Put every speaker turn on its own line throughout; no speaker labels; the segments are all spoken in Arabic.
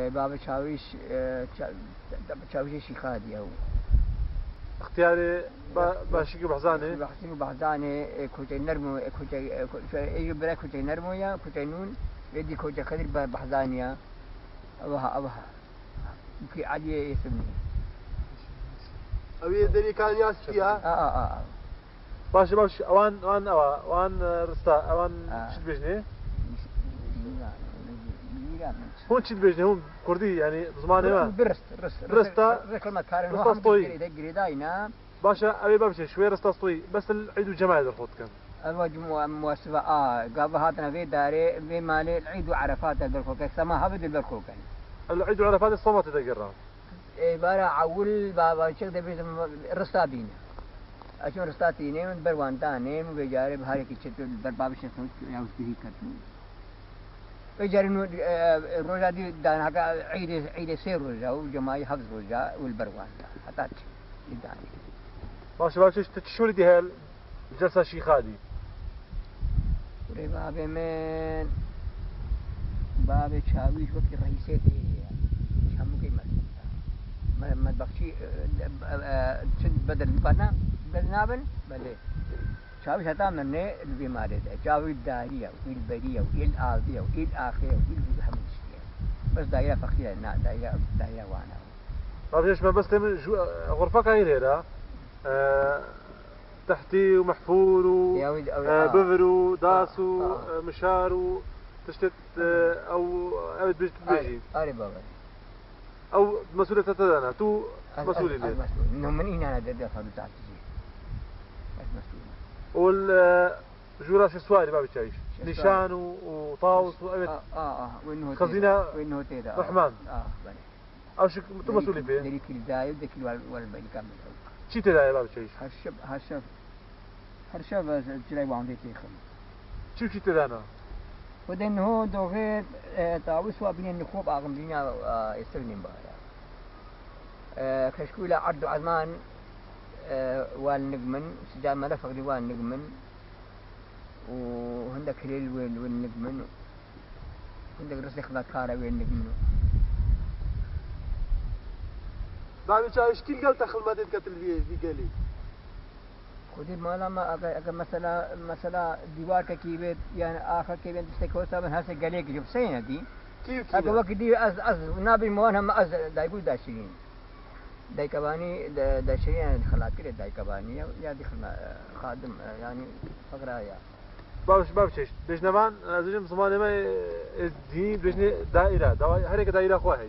باب شاويش شاويش شيخادي هو
اختياري باشيكي بحزاني
بحسين بحزاني كوتي نرمو كوتي ايجو برا كوتي نرمو يا كوتي نون يدي كوتي خدر بحزانيا أبها يمكن عادي يسمني
أبي دري كان ياسكيها باش وان رستا اوان شد بجني هون شد بجني هون كردي يعني زماني ما رستا
كلمة كارن
هو طوي
داينا
باشا ابي بمشي شوي رستا طوي بس العيد والجماعة الخوت كان
الوجه مواسبة قبل هاتنا في داري في مالي العيد وعرفات البركوك سما هبد البركوك
العيد وعرفات الصمت تقرا
عبارة عول بابا شيخ دبي رستا دينا أشوف رستاتينه من بروانتانه من بيجاره بهاري كيشتو بربابش نسوي يا وسبيه كتو بيجاره إنه روجا دي دانا كا عيد سير روجا وجماعي حفظ روجا والبروان حتى يداني
باش تشولي دي هال الجلسة شيخادي
باب من باب شاويش وقت رئيسه دي شامو كي ما بخشي شد بدل مقارنة بالنابل بله شاوي شتا منه البيمارة ده شاوي الدارية والبرية والآبية والآخرة والحمشية بس دايرة فقيرة نا دايرة وانا
طيب ما بس تم غرفة كايرة تحتي ومحفور وبذر داسو مشار تشتت او ابد بيجي
بابا
او مسؤولية تتدانا تو مسؤولي ليه
انه من هنا انا دافع بتاعتي
والجوراش السواري ما بتعيش نشان وطاوس وابد
وانه
خزينة
وانه تيدا
رحمن
بني
او شو تو مسؤولي فيه
دريك الداي ودك والبني كامل
شي تداي ما بتعيش
هرشب جلاي باندي تيخم
شي تدانا
ودين هو دوغير طاوس وابنين نخوب اغم دنيا يستغني بها كشكولة عرض عزمان والنجمن سجام مرفق دي والنجمن وهندك هليل والنجمن وهندك رسخ ذكارة والنجمن
بعد شايش كل قال تخل ما تتكتل في قالي
خودی مالا ما اگر مثلا دیوار کا کیبه يعني آخر کیبه تستكوت من هسه قالي كيف سينا دي
كيف
اگر وقت دي از نابي موان هم از دايقول داشين دايكباني داشين خلاص كده دايكباني يا دي خادم يعني فقرا يا
باش بجنبان زوجم زمان ما دي بجن دائره هريك دائره خوهي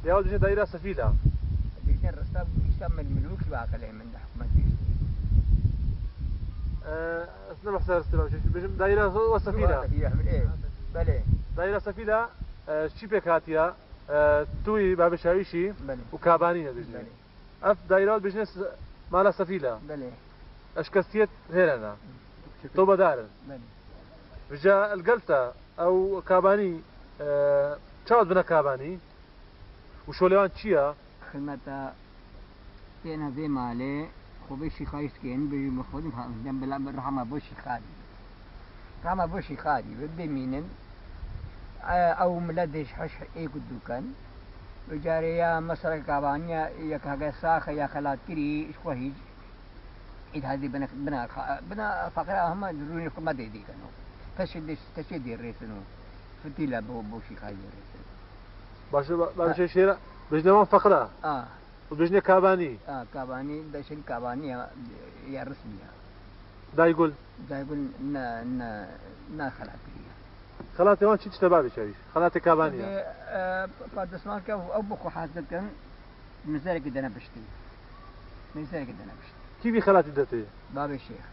يا بجن دائره سفيله
بجن رساب يسمى الملوك باكله من حكمه
اثناء محسن استلام بجم دائره وسفيله
بله
دائره سفيله شيبك هاتيا توي باب شاويشي وكاباني بجن اف دائره بجن مال سفيله
بله
اشكستيت هيرنا طوبة دارن بجا القلتة او كاباني شاود بنا كاباني وشوليوان تشيا
خدمتا تينا ذي مالي خوبيشي خايس كين بيجي مخودم جنب الرحمة بوشي خالي رحمة بوشي خالي بدي مينن او ملدش حش اي كدو كان بجاري يا مصر كابانيا يا كاغا ساخ يا خلات كري شوهيج إذا هذه بنا فقرة هم دروني ما ديدي كانوا تشدي الرئيسنو فتيلا بوشي خاير الرئيسن
باش شيرة بجنوان فقرة وبجنة كاباني
كاباني دشين كاباني يا رسمية
دا يقول
نا خلاتي
خلاتي وان شي تبابي شايش خلاتي كاباني
فادسمان كاو او بخو حاسد كان مزارك دنا بشتي مزارك دنا بشتي
كيف خلاتي دتي
باب الشيخ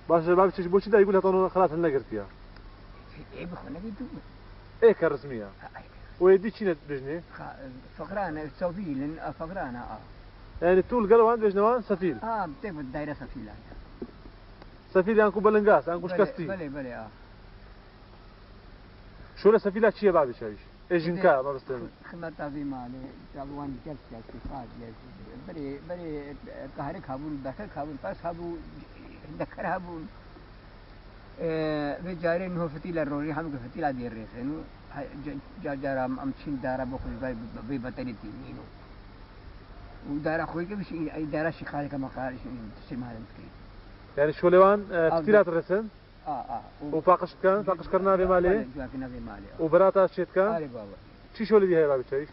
باش باب الشيخ بوش دا يقول هطونو خلات النقرتيا
ايه بخونا بيدو
ايه كرسمية ويدي شي بجني
فقرانا سوفيل فقرانا
يعني طول قالوا عند بجنوان سفيل
بتعرف الدايرة سفيل
سفيل يعني بلنقاس يعني كشكستي
بلي
شو لا سفيلات شي باب الشيخ ايجنكا ما بستنى
خدمت في مالي جابوان جلسة استفاد بري قهر خابون دخل خابون پس خابون دخل خابون بجاري انه فتيلة روري هم فتيلة دير ريس انه جارا أمشين دارا بخل ببطريتي مينو ودارا خوي كيف شيء أي دارا شيء خالي كما قال شيء تسمع هذا كي
يعني شو لوان كتيرات الرسم وفاقش كان فاقش كرنا في مالي وبراتا شيت كان شو اللي هي بابي شيء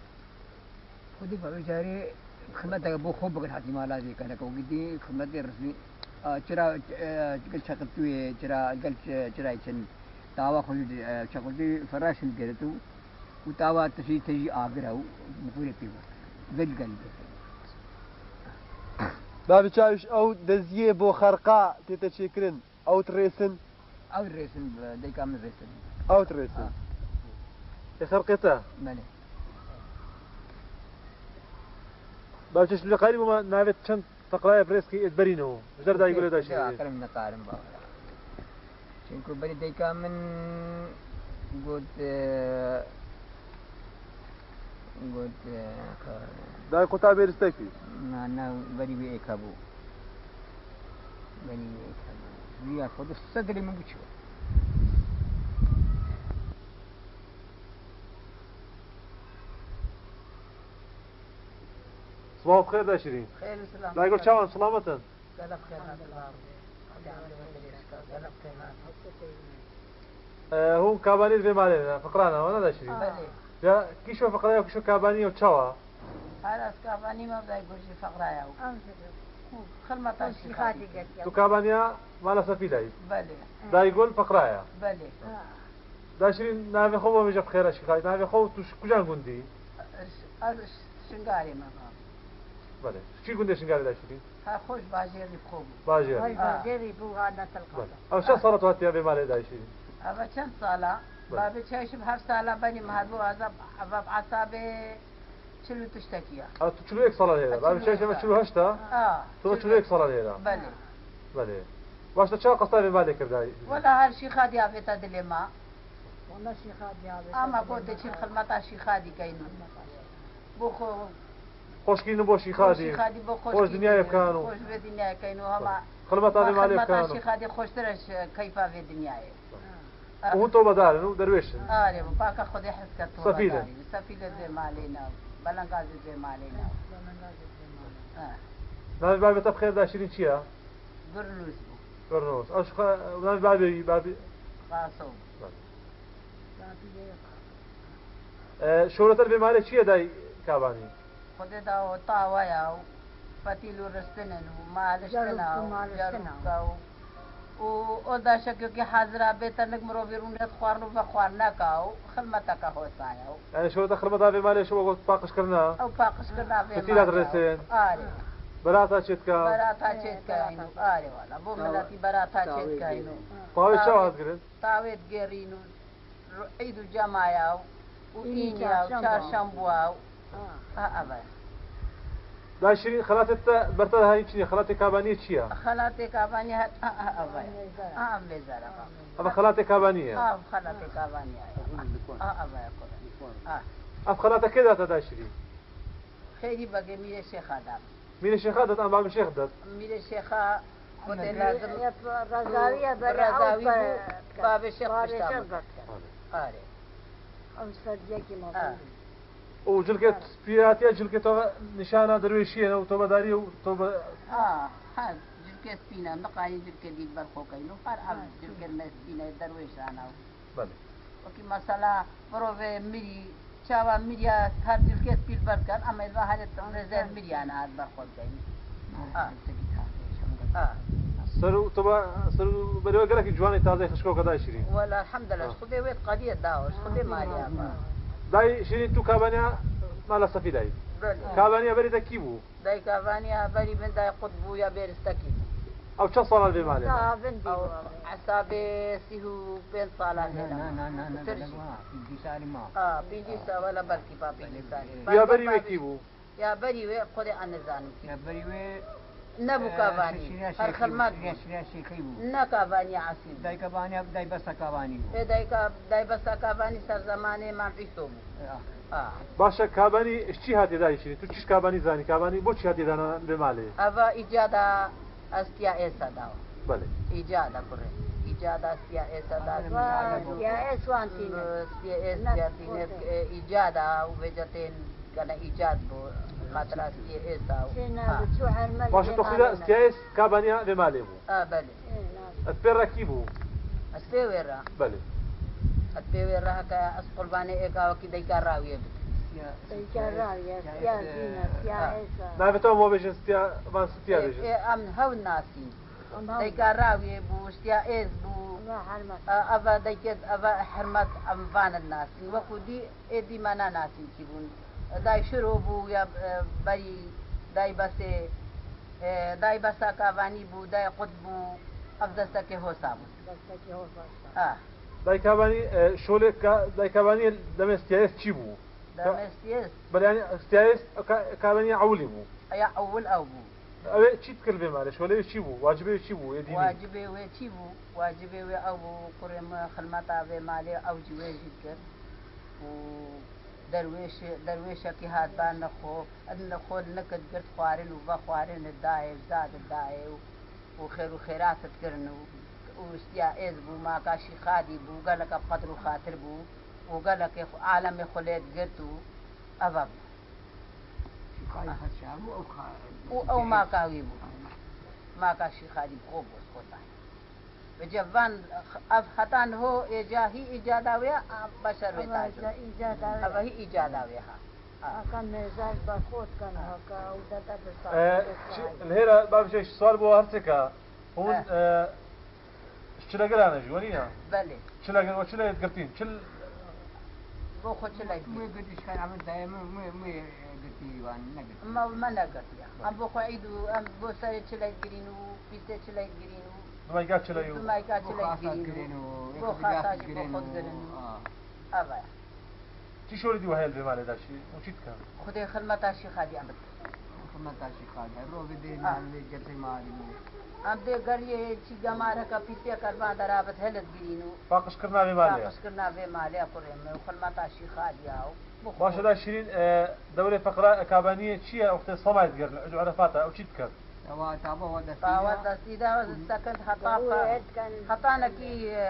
خدي بابي جاري خدمتك بو خوب بقول حتى ما لازم كنا كوجدي خدمتي رسمي ترى قلت شقتوي ترى قلت ترى يشن تاوا خوي شقتي فراش الجرتو وتاوا تجي آجره وبقول فيه قل
بابي شايش أو دزيه بو خرقاء تتشكرن أو تريسن
دي كامل ريسن
أو تريسن
خرقته
مالي
بابي شايش لقاري وما نافت شن فقراء بريسكي إدبرينه جدر دا يقول هذا شيء
أكرم من قارن بابا شنكو بني دي كامل قلت
دا كتاب يرستكي
أنا بني بيكابو ويا خود الصدر من بشو
صباح الخير دا شيرين
خير وسلام
لا يقول شاوان سلامة
قلب خير
هون كاباني في مالنا فقرانا وانا دا شيرين يا كيشو فقرايا وكيشو كاباني وتشاوا
هذا كاباني ما بدا يقول شي فقرايا خلمة شيخاتي
تو كابانيا مالا سفيداي
بلي
دا يقول فقرايا
بلي
دا شيرين نافي خوبا ميجا بخير شيخاي نافي خو توش كجان قندي
شنقاري ما
بله شي قندي شنقاري دا شيرين
ها خوش باجيري بخوب
باجيري
باجيري بو هذا تلقى
او شو صارت وقتها بمالي دا شيرين
أبا كم صالة بابي تشايش بهر صالة بني مهدو هذا أبا بعصابي شلو تشتكيها
أو تشلو هيك صار هذا بابي تشايش ما تشلو هشتا تو تشلو هيك صار هذا
بلي
بله واش تشا قصة بمالي كرداي
ولا هالشي خادي أبيتا دلما
والله شي خادي أبيتا
أما قلت شي خدمة شي خادي كاينو بوخو
خوش كينو بوشي خادي خوش دنيا كانوا
خوش بدنيا كاينو هما
خدمة هذه مالي كانوا
شي خادي خوش ترش كيفا في الدنيا
وهو توبة دار نو درويش
باكا خدي حس كتوبة
سفينة
سفينة زي مالينا بلنغاز زي مالينا
نبي بابي تبخير دا شيرين شيا برنوس أو شو نبي بابي
قاسو
شورة بمالي شيا داي كاباني
خدي دا طاويا فتيلو رستنن ومالشتنا جربكاو ودا شكو كي حاضرة بيتنك مرو بيرونت خوارنو بخوارنا كاو خلمتك هو سايو
يعني شو دخل مضى بمالي شو قلت باقش كرنا
او باقش كرنا بمالي
كتيرات الرسين براتا شتكا
إنو ولا بو ملاتي براتا شتكا إنو
طاوي شو هذكرن
طاوي تجرينو عيدو جماياو وإينياو شارشامبواو أبا
دا شيرين خلاتة برتا هاي شيء خلاتة كابانية شيا
خلاتة كابانية أبا ميزارا
أبا خلاتة كابانية
خلاتة كابانية أبا يقول
أف خلاتة كذا دا شيرين
خيري بقى مير الشيخ هذا
مين الشيخ هذا أنا بعمل شيخ ده
مير الشيخ بدي لازم
رزاوية
رزاوي باب الشيخ بشتغل
أو صديقي ما
وجلكت فياتي جلكت نشانة درويشية وتوبة داري وتوبة
هاد جلكت فينا مقاي جلكت دي برخو كينو فرع جلكت ناس فينا درويش أنا
بله
وكي مثلا بروفي ميري شاوا ميريا هر جلكت فيل بركان أما إذا هاد رزال ميريا أنا هاد برخو كينو
سرو طبعا سرو بريوا قالك جواني تازه خشكو كذا شيرين
ولا الحمد لله خذي ويت قضية داوش خذي ماليا
داي شيرين تو كابانيا مالا سفي داي كابانيا بري تكيبو
داي كابانيا بري من داي قطبو يا بيرستكي
او چه سال في مالي
او عصابي سيهو بين صالة
نا بيجي سالي ما
بيجي ولا بركي با بيجي سالي
يا بري وكيبو
يا بري وي قدي أنا زانم
يا بري وي
نبو كاباني هر خلمات نا كاباني عسيل
داي كاباني داي بس كاباني
داي بس كاباني سر زمانه ما بيسوم
باشا كاباني اشتي هاتي داي شيرين تو چش كاباني زاني كاباني بو چي هاتي دانا بمالي
أبا إجادة أستياء إيسا داو
بله
إجادة كره إيجاد سياسة
سياسة وانتين
سياسة إيجاد وبجتين كان إيجاد بو خاطر سياسة
سينا بتشوح المال
باش تخيل سياس كابانيا بمالي بو
بله
البيرا كيبو
أسبوعرا
بله
أسبوعرا كأسقلباني إيكا وكذا كراوية
الجراية سياسة
نعرفتهم مو بيجن ستيا ما ستيا بيجن
أمن هو ناسي ديكا راوية بو سياسة بو أبا ديكت أبا حرمت أمفان الناس وقودي إدي مانا ناسي كيبون داي شروبو يا بري داي بسا كافاني بو داي قطبو أفضل سكي هو سامو
داي كاباني شولك داي كاباني دم ستياس تشيبو
دمستيس
بل يعني ستياس كاباني عولي بو
يا أول أو بو
أبي تشيت كلبي معلش ولا يشيبو واجبي يشيبو يديني
واجبي ويتشيبو واجبي وي أو كرم خدمتا في مالي أو جوي جدك و درويشة كي هاد بان نخو نكد قرت خوارن وبا خوارن الداعي زاد الداعي وخير وخيرات تكرنو واستيائز بو ما كاشي خادي بو قالك بقدر وخاطر بو وقالك عالم خليت قرتو أباب أو ما كاوي بو ما كاشي خادي بخوب وسخوتاي بجوان خطان هو إجاهي إيجاداوية بشر بتاجو أبا هي إيجاداوية
كان مزاج بخوت كان هكا وداتا بستان
الهيرة باب شيء سؤال بو هرتكا هون شلا قرانا جوانينا
بلي
شلا قرانا وشلا يتقرتين شل
بو خود شلاي
مو قديش كان عمل دائما مو قلتي وان نقد
ما نقد يا أم بو قعيدو أم بو ساري شلاي جرينو بيسة شلاي جرينو
ما يقال شلا يو
ما يقال شلاي جرينو بو خاصاج بو خود جرينو أبا
تي شو ردي وهاي البمال داشي وشيت كان
خدي خدمة شي خادي عمل
خدمتا شي خاد رو بدين عن جت ماري
أم ده قريه شي جمارة كبيسة كربان درابت هلت جرينو
باقش كرنا بمال
باقش كرنا بمالي أقولهم وخدمة شي خادي أو
ما شاء الله شيرين دورة فقرة كابانية شيء وقت الصمايد قرن عدو عرفاتها أو شيت كان
تابا ودستي
فاوض سيدا سكنت حطانا كي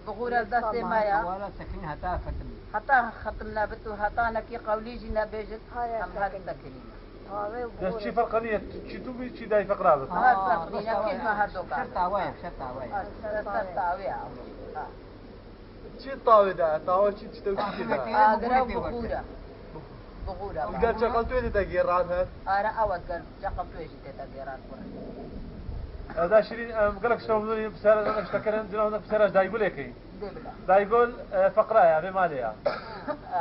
بغور الدست مايا
ولا سكين هتا ختم
حتى ختمنا بتو حطانا كي قولي جينا بيجت هم هذا سكنين
بس شي فرقانية شي توبي شي داي فقرة بس
هذا سكنين كيف ما هدوكا
شرطة وايف
شرطة ويا
شي طاوي دا طاوي شي تشتوي دا
قراو بغورة
قال شغلتو دي تغييرات هاد
أنا أود قال شقب تويجي تغييرات
هذا شيرين قالك شو بدوني بسرعة اشتكرن دينا هناك بسرعة دا يقول لك
دبلا
دا يقول فقرة يا بمالية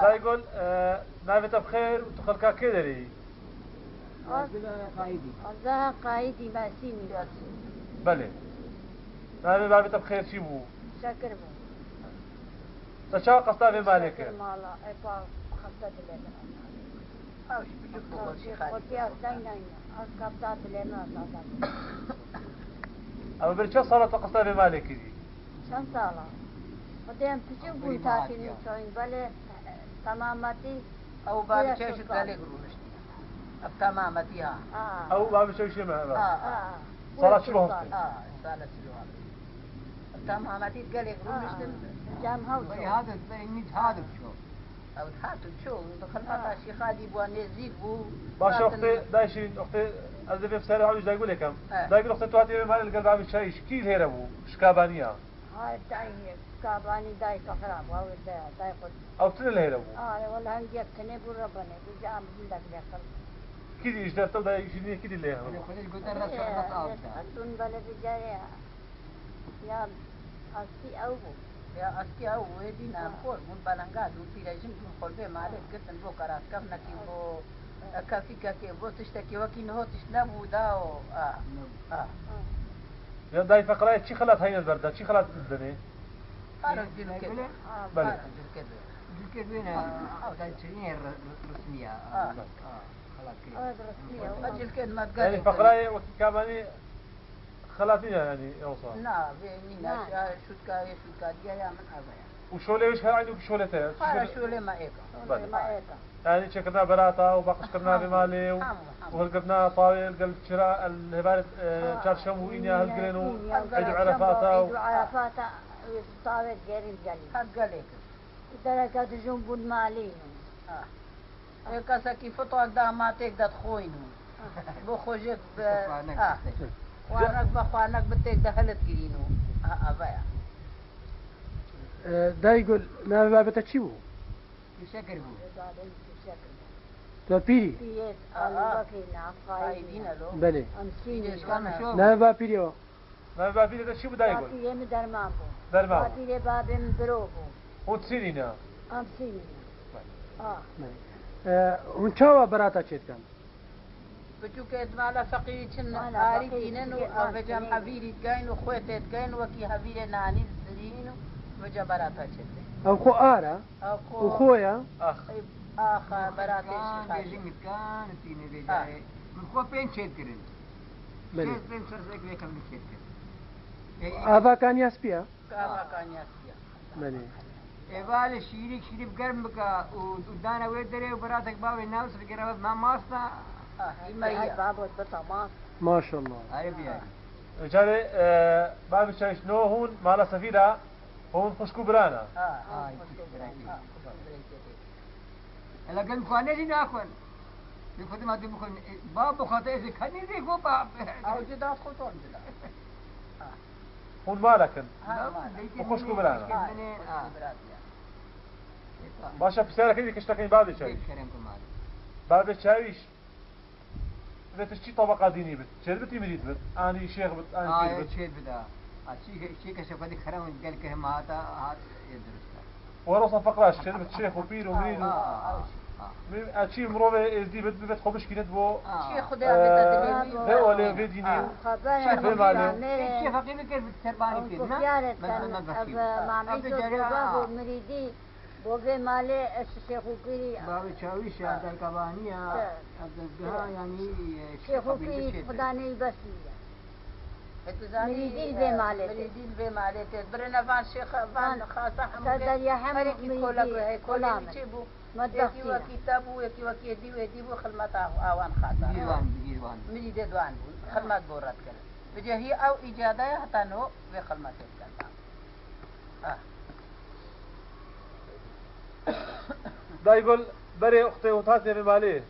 دا يقول نايفة بخير وتخلقها كدري
قايدي
هذا قايدي باسيني
بلي نايفة بخير شي بو
شكر بو
تشا قصدا بمالك
مالا ايبا خمسة لنا
أو بجيبوا شي خالي
قلتي أصدقنا أصدقات لنا أصدقات
أما برشا صارت قصدا بمالك دي
شن سالا قدام تجيبوا تاكي نسوين بلي تمامتي
أو بعد شيء شو قال يقولون تمام فيها
أو ما بشوي شيء معه
صارت
شلون
صارت شلون تمام تي قال يقولون
جام هاوس
هذا ميت هذا شو
أو هاتوا شو دخلنا شي خادي بو نزيد بو
باش أختي دايشين أختي أزدي في سارة عوج دا يقول لكم دا يقول أختي تواتي مال القلب عم يشايش كيف هيربو شكابانية
هاي داي كاباني داي كخراب هاو داي قد
أو تن الهيربو
والله هنجيب كني بربنا بجام بندق لكم
كذي إيش درتوا دا يشيني كذي اللي هيربو
خلي القدرة شرطة أوسع
أتون بلا بجاية يا أسي أو
يا أسكي أو ودينا خور من بلنغاد وفيراجين من خلبه مالك قلتن بو كراس كفنا كي بو كافي كي بو تشتكي وكي نهو تشنبو داو
يا داي فقرة شي خلات هاي البردة شي خلات الدنيا
فارق دينو كده
بلى
كيف هنا تايتشينير رسمية خلاص كده
أجل كده ما تقال
يعني فقرة وكاباني خلاتيها يعني يوصل
نا بينينا شوتكا ديا يا من أبايا
وشولة إيش هل عندك شولة تاني؟
أنا شولة ما إيكا
ما هيك
يعني شكرنا براتا وباقش كرنا بمالي وهلقنا طاويل قلب شراء الهبارة شارشم وإنيا هلقرينو عيد عرفاتا
عيد عرفاتا طاوت غير الجلي
هالقليك
دركات جنب المالين
إيكا سكي فتوى داماتك دات خوينو بخوجك خوانك بخوانك بتك دهلت كرينو أبايا
دا يقول ما بابته تشيبو
يشكر بو
تو بيري
بيت على بكينا
قايدين له
بله
أمسيني
نا با بيريو
ما بابي ده شو بدا يقول؟
بابي درمان بو
درمان
بابي بابي برو بو
وتسينينا
أمسيني
هون چاوا براتا چيت كان
بچوك ادمالا فقيري چن آري كينن او بجام حبيري تقاين وخوتت قاين وكي حبيري ناني زرينو وجا براتا چت
او خو آرا
او
وخويا
اخ
براتا
كان
شي
بيجي كان تيني بيجاي من خو بين شيت كرين
بله
شيت بين سرسك ليك من شيت كرين
آبا كان ياسبيا
كاما كان ياسيا
بله
إيوال شيريك شريف قرم بكا ودانا ويدري وبراتك باوي ناوس بقرب ما ماسنا
هاي
هي
بابو بطماط
ما شاء الله
عربي هاي
جاري باب الشايش نو هون مالا سفيدة هون خشكو برانا
هلا قلب خوانه دي ناكون يخدم هذا بكون باب خاطئ إذا كان يدي هو باب
او جدات خطون جدا
هون مالكن وخشكو برانا باشا بسالك هيك اشتكي باب الشايش باب الشايش إذا تشتي طبقة ديني بت شيء بتي مريد بت أنا شيخ بت أنا شيخ بت
شيء بدا شيء كشف هذيك خرام قال كهم هات يدرس
ورصة فقراش شيء بت شيخ وبير ومريد أشي مروه دي بت خبش كنت بو
شيخ خدها بتدري
ده ولا في ديني
خبايا
شيخ ماله
شيخ فقير كيف ترباني فيه
كفيارة كان معميسو بابو مريدي بوفي مالي الشيخ وكيري
باب شاويش عبد الكبانية عبد الجها يعني
شيخ وكيري خداني بسية مريدين بي مالي
مريدين بي مالي برنا فان شيخ فان خاصة
صدر يا حمد مريدي كلامي
يكي وكتابو يكي وكيديو خدمات آوان خاصة
ديوان
مريد دوان خدمات بورات كلا بجهي أو إجادة حتى نو في خدمات كلا
دا يقول بري أختي وتاتي بماليه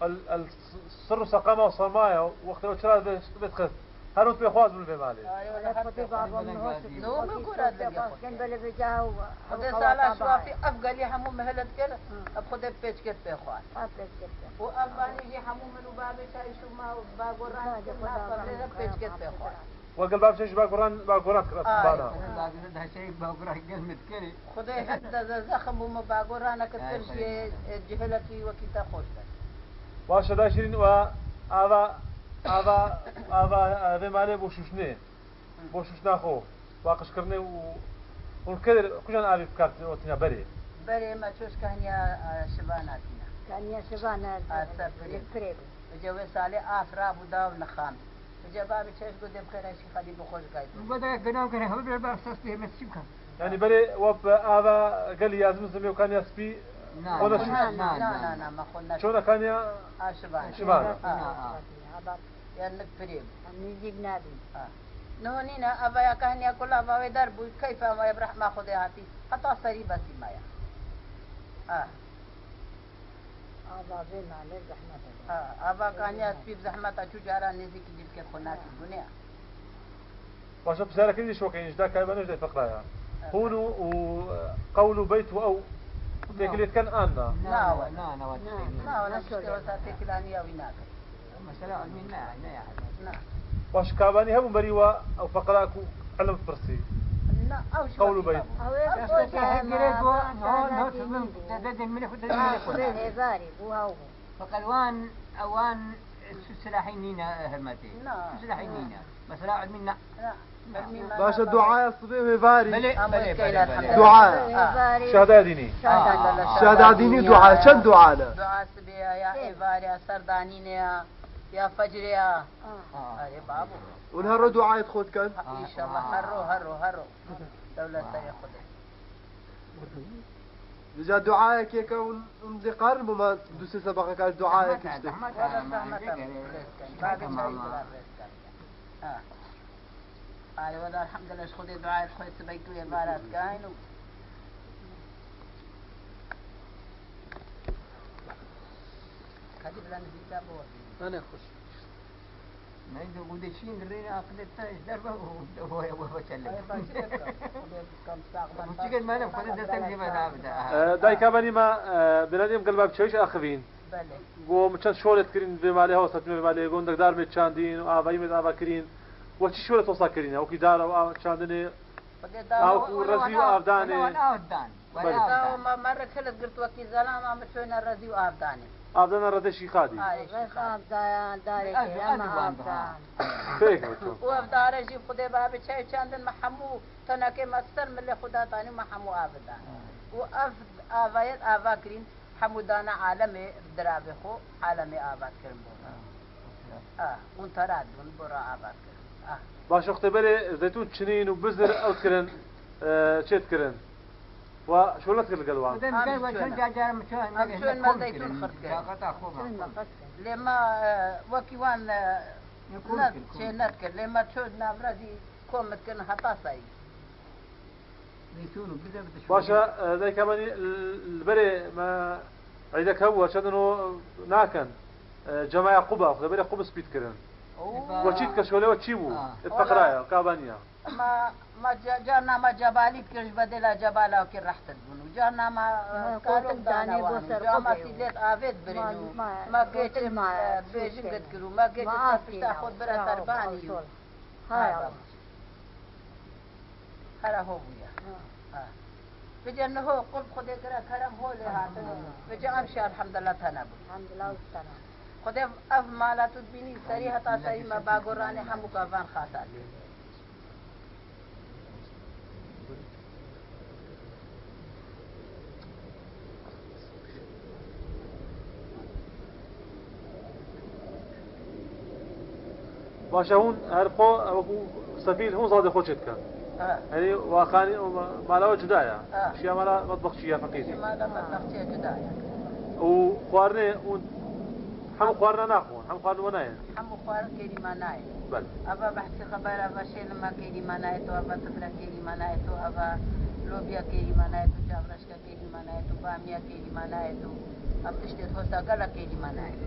السر سقامة وصرماية وأختي وشراد بتخف هل أنت بإخوات من بماليه
نو مكورات كان بلا بجاو خدي سالا شوافي أفقالي حمو مهلت كلا أب خدي بيش كت بإخوات وأفغاني جي حمو منو بابي شاي شو ما باقوران كنا بيش كت بإخوات
وقال باب شيش باقوران كرات بانا
ده شيء باقوران قلمت كلي
خدي حتى زخم وما باقوران كتر شيء جهلتي وكيتا خوشتا
باشا داشرين هذا مالي بوشوشني بوشوشنا خو واقش كرني ونكدر كوجان أبي فكرت وتنا بري
ما تشوش كان يا شباناتنا
كان يا شبانات الفريب
جوي صالح آفرا بودا ونخان جبابي تشوش قد بخير شي خلي بخوش قايد
وبدا قناو كان هو بالباب سستي مسجد
يعني بري وب هذا قال لي لازم نسميه كان يسبي
لا ما خلنا
شو كان يا شبان
ينك فريب
نجيب نادي
نونينا أبايا كهنيا كلها باوي دربو كيف ما يبرح ما خذي هاتي حتى صري بس مايا
أبا بين على زحمة
أبا كهنيا سبيب زحمة أشو جارا نزيك جيب كيف خناك الدنيا
باش بسالك إيش وكينش دا كايبا نجد فقرايا هونو وقولوا بيت أو تكليت كان أنا
لا ولا شيء وساتي كلانيا ويناك
مثلا علمنا لا
باش كاباني هم بريوا أو فقراكو علم فرسي
لا أو شو
قولوا بيت
فقالوان أوان سلاحينينا هرمتي سلاحينينا مثلا علمنا
باشا دعاء الصبي وفاري
دعاء شهادة ديني
شهادة ديني دعاء شن دعانا
دعاء صبي يا إيفاري سردانين يا فجر يا أري بابو
ونهر دعاء خود كان
إن شاء الله هرو دولة سري خده
بجا دعائك يكون ندي قرب وما دوسي سبقة قال دعائك يشتك
ولا الحمد لله خذي دعاء خويا سبيكو يا بارات كاين خدي بلا نزيد ابو
أنا خوش
ما عنده قدشين الرين عقدتها إيش دربه هو بتكلم مشكلة ما أنا بخذ دستك دي ما نعبده
دايكا بني ما بنادم قلبك شويش آخرين بو مشان شولت كرين بمالي هوسة بمالي قوندك دار متشاندين وآباي متآبا كرين وشي شولت وصا كرين أو كي دار أو تشاندني أو رزي وآبداني
ولا مرة كلت قلت وكي زلام عم بتشوينا الرزي وآبداني
آبدانا ردشي خادي
وأبدار جيب خدا باب شيء چندن محمو تناكي مستر من اللي خدا تاني محمو آبدان وأف آبا كرين حمودانا عالمي درابي خو عالمي آباد كرين بورا ونتراد ونبورا آباد كرين
باش اختبري زيتون تشنين وبزر أو كرن شيت كرن وشو لا تقول قلوان
شون ما زيتون خرج لما وكيوان نذكر لما تشود نابرزي كومت كن حطاسي
باشا ذي كمان البري ما عيدك هو شدنو ناكن جماعة قبة خبري قبة سبيت كرن وشيت كشولة وتشيبو الفقرايا كابانيا
ما جانا ما جبالي كرش بدلا جبالا وكي راح تدبنو جانا ما كارم داني وانو جانا سيدت آفيد برينو ما قيت بيجن قد كرو ما قيت تاخد برا تربانيو هلا هو بيا بجنه هو قلب خدي كرا كرم هو لهذا بجا أمشي الحمد لله تنابو
الحمد لله والسلام
خدي أف مالا تدبيني سريحة تاسعي ما باقراني همو كافان خاصات
باشا هون هرقو أبو سفيل هون صادق خوشت كان يعني واخاني مالا جدايا شيا مالا مطبخ شيا فقيري
مالا مطبخ شيا جدايا
وخوارني حمو خوارنا ناخون حمو خوارنا ونايا
حمو خوارن كيري ما ناي
بل
أبا بحثي خبر أبا شيء لما كيري ما نايتو أبا تفرق كيري ما نايتو أبا لوبيا كيري ما نايتو جابرشكا كيري ما نايتو باميا كيري ما نايتو أب تشتت هوسا قلا كيري ما نايتو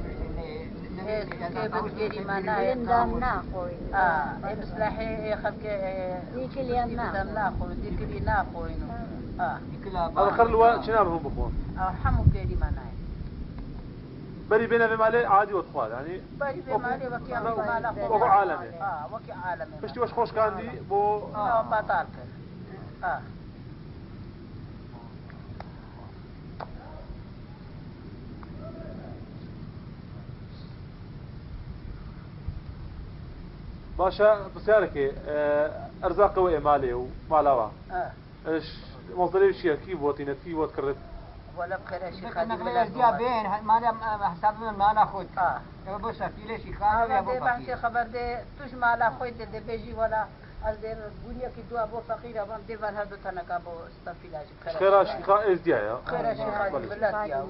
كيف كيري ما نايتو
ناخوي
مصلحي خلق
ذيك اليوم
ناخوي ذيك اللي ناخوي
هذا خلوا شنابهم بخون
أو حمو كيري ما نايتو
بري بينا بمالي عادي وتخوال يعني
بري بمالي وكي مالا
وكو عالمي
وكي عالمي
فشتي واش خوش كان دي بو
بطال
باشا بسيارك ارزاق وإمالي ومالاوا ايش مصدري شيء كيف وطينت كيف وتكرت
ولا بخير شيء
خادم ولا جا بين ما دام حساب من ما ناخذ بس في شيء خادم يا ابو
بحث خبر ده توش مالا خوي ده بيجي ولا الدير الدنيا كي دو ابو فقير ابو ديفر هذا تنك ابو استفيلاج
خير شيء ازديا
خير شيء خادم ملاتيا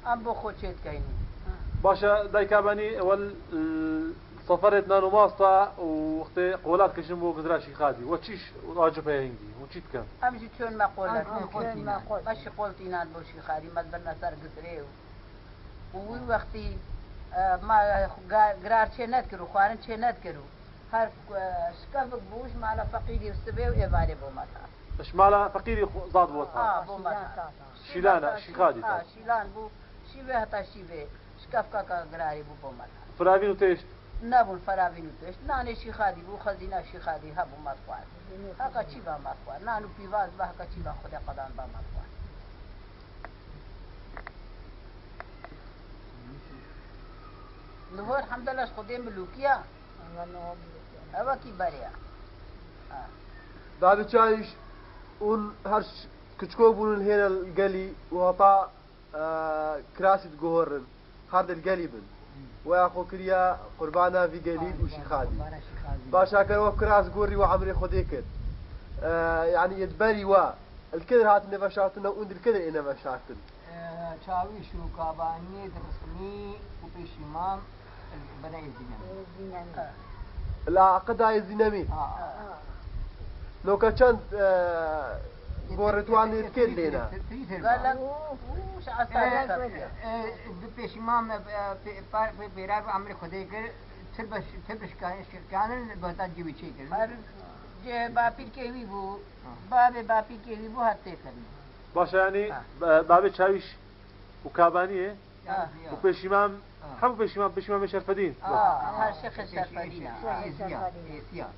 ام بو خوشيت كاين
باشا دايكاباني وال سفرت نانو ماستا وقت قولات كشمبو قدراشي خادي وتشيش واجبها هنجي وتشيت كان
امشي شلون ما قولت ماشي قولتي نان بوشي خادي ما تبنى سر قصري ووي وقتي ما قرار شنات كرو خوارن شنات كرو هر شكفك بوش مالا فقيري وستبيو إباري بو ماتا
اش مالا فقيري زاد بوتها
بو ماتا
شيلانا شي خادي
شيلان بو شيبه هتا شيبه شكفك قراري بو ماتا
فرابين وتيش
نابو الفرابين وتيش ناني شي خادي بو خزينة شي خادي هبو مطفوال هكا چيبا مطفوال نانو بيواز با هكا چيبا خدا قدان با مطفوال نهور الحمد لله خدي ملوكيا هوا كي بريا
بعد تشايش اون هرش كتشكو بون هنا القلي وطا كراسي تقهرن هذا القلي بن وياخو كريا قربانا في قليل وشي خادي باشا كانوا كراس قوري وعمري خديكت يعني يدبري الكدر هات نفشاتنا وند الكدر إنا مشاتن
چاویش و کابانی درسنی و پیشیمان بنای زینم
لا قداي زينمي لو كان بورتوان يركد لنا
قال لك وش عصا
پیشیمان پیرا عمر خودی کر تلبش کانن بهتر جیبی چی کر
هر جه باپیر که وی بو باب باپیر که وی بو هاته کرد
باشه يعني بابي تشاويش وكابانيه وبيشيمام هم بيشيمام شرفدين
هر شيخ الشرفدين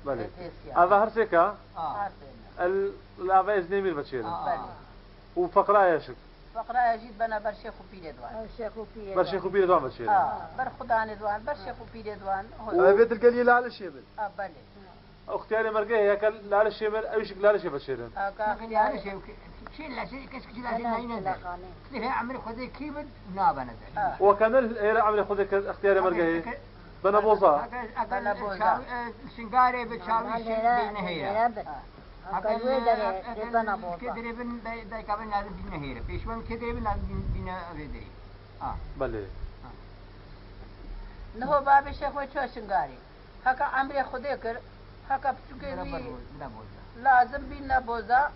بله هذا هرسيكا الافا ازنيمير بتشير وفقرا ياشك
فقرا يجيد بنا برشيخ وبيد دوان
برشيخ وبيد دوان بتشير
بر خدان دوان برشيخ وبيد دوان
هو بيت القليل على الشيبل
بله
اختياري مرقه هي كل لا الشيمر اي شكل لا الشيء بتشير
اختياري شيء شيء لا شيء كش كذا هنا هنا عمر خذي كيبل نابا نزل
وكان الهيرة عمل خذك اختياري مرقه هي بنا بوزا
سنگاري بتشاوي بين هيرة كدريبن دايكابن لازم بين هيرة بيشوان كدريبن لازم بين هيرة
بله
نهو باب الشيخ وشو سنگاري هكا عمري خذي كر هكا بتشوكي لازم بين بوزا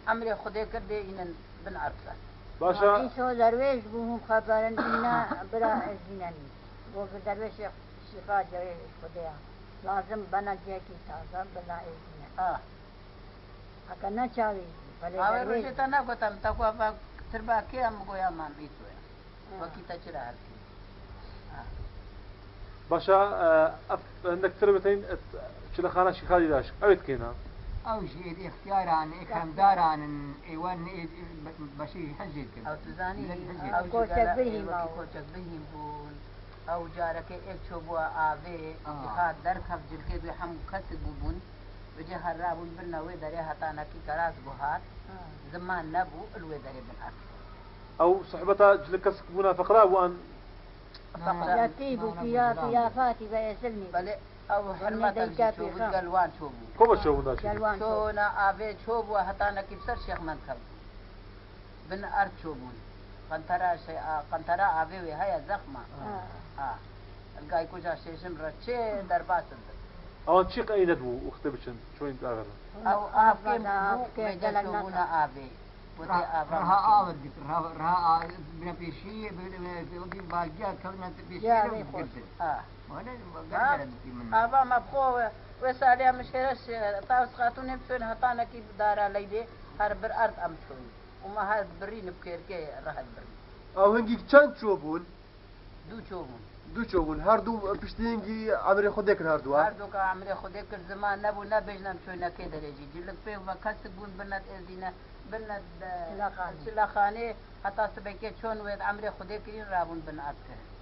عمري خدای کرده اینن بن عرفه
باشا
ایسو درویش بوهم خبرن بینا برا زینانی و درویش شفا جوی خدایا لازم بنا جه کی تازه بلا زینه اگر نه چاوی
بله درویش تا نه گفتم تا کو تربا کی هم گویا من بیتویا وقتی تا چرا هرکی
باشا عندك تربتين شو خانه شي خالي داش اويت كينا
أو شيء اختياران إكرام داران إيوان بشي حجيت
أو تزاني أو كوشك بهم أو كوشك بهم بون أو جارك إك شبوا آبي إخاد در خفجل کے بهم كسب بون وجه هرابون بنا ويدري هتانا كي كراس بهار زمان نبو الويدري بالأرض
أو صحبتا جلكس بنا فقراء وأن
يطيب فيها فاتي ويسلني
بله او حرمتك شو قلوان شو
كم شو بنا
شو نا ابي شو بو حتى انا كبسر شيخ من كم بن ارض شو بون قنطره شيء قنطره ابي وهي زخمه القاي كوجا شيشم رچه درباس
او تشيق اي ندو اختبشن شو انت اغر
او افكم جلنا ابي
رها آور رها بنا بيشي بالجا كلنا بيشي
أبا ما بخو وسالي مشهرش طاوس خاتون بشون هطانا كيف دارا ليدي هر بر أرض أمشون وما هاد برين بكير كي راحت برين
أو هنجي كان شوبون
دو
شوبون هر دو بشتينجي عمري خدك هر دو
كا عمري خدك زمان نبو نبجنا مشونا كده رجي جلك بيه وكسبون بنات إزينا بنات شلاخانه حتى سبكي شون ويد عمري خدك كرين رابون بنات كرين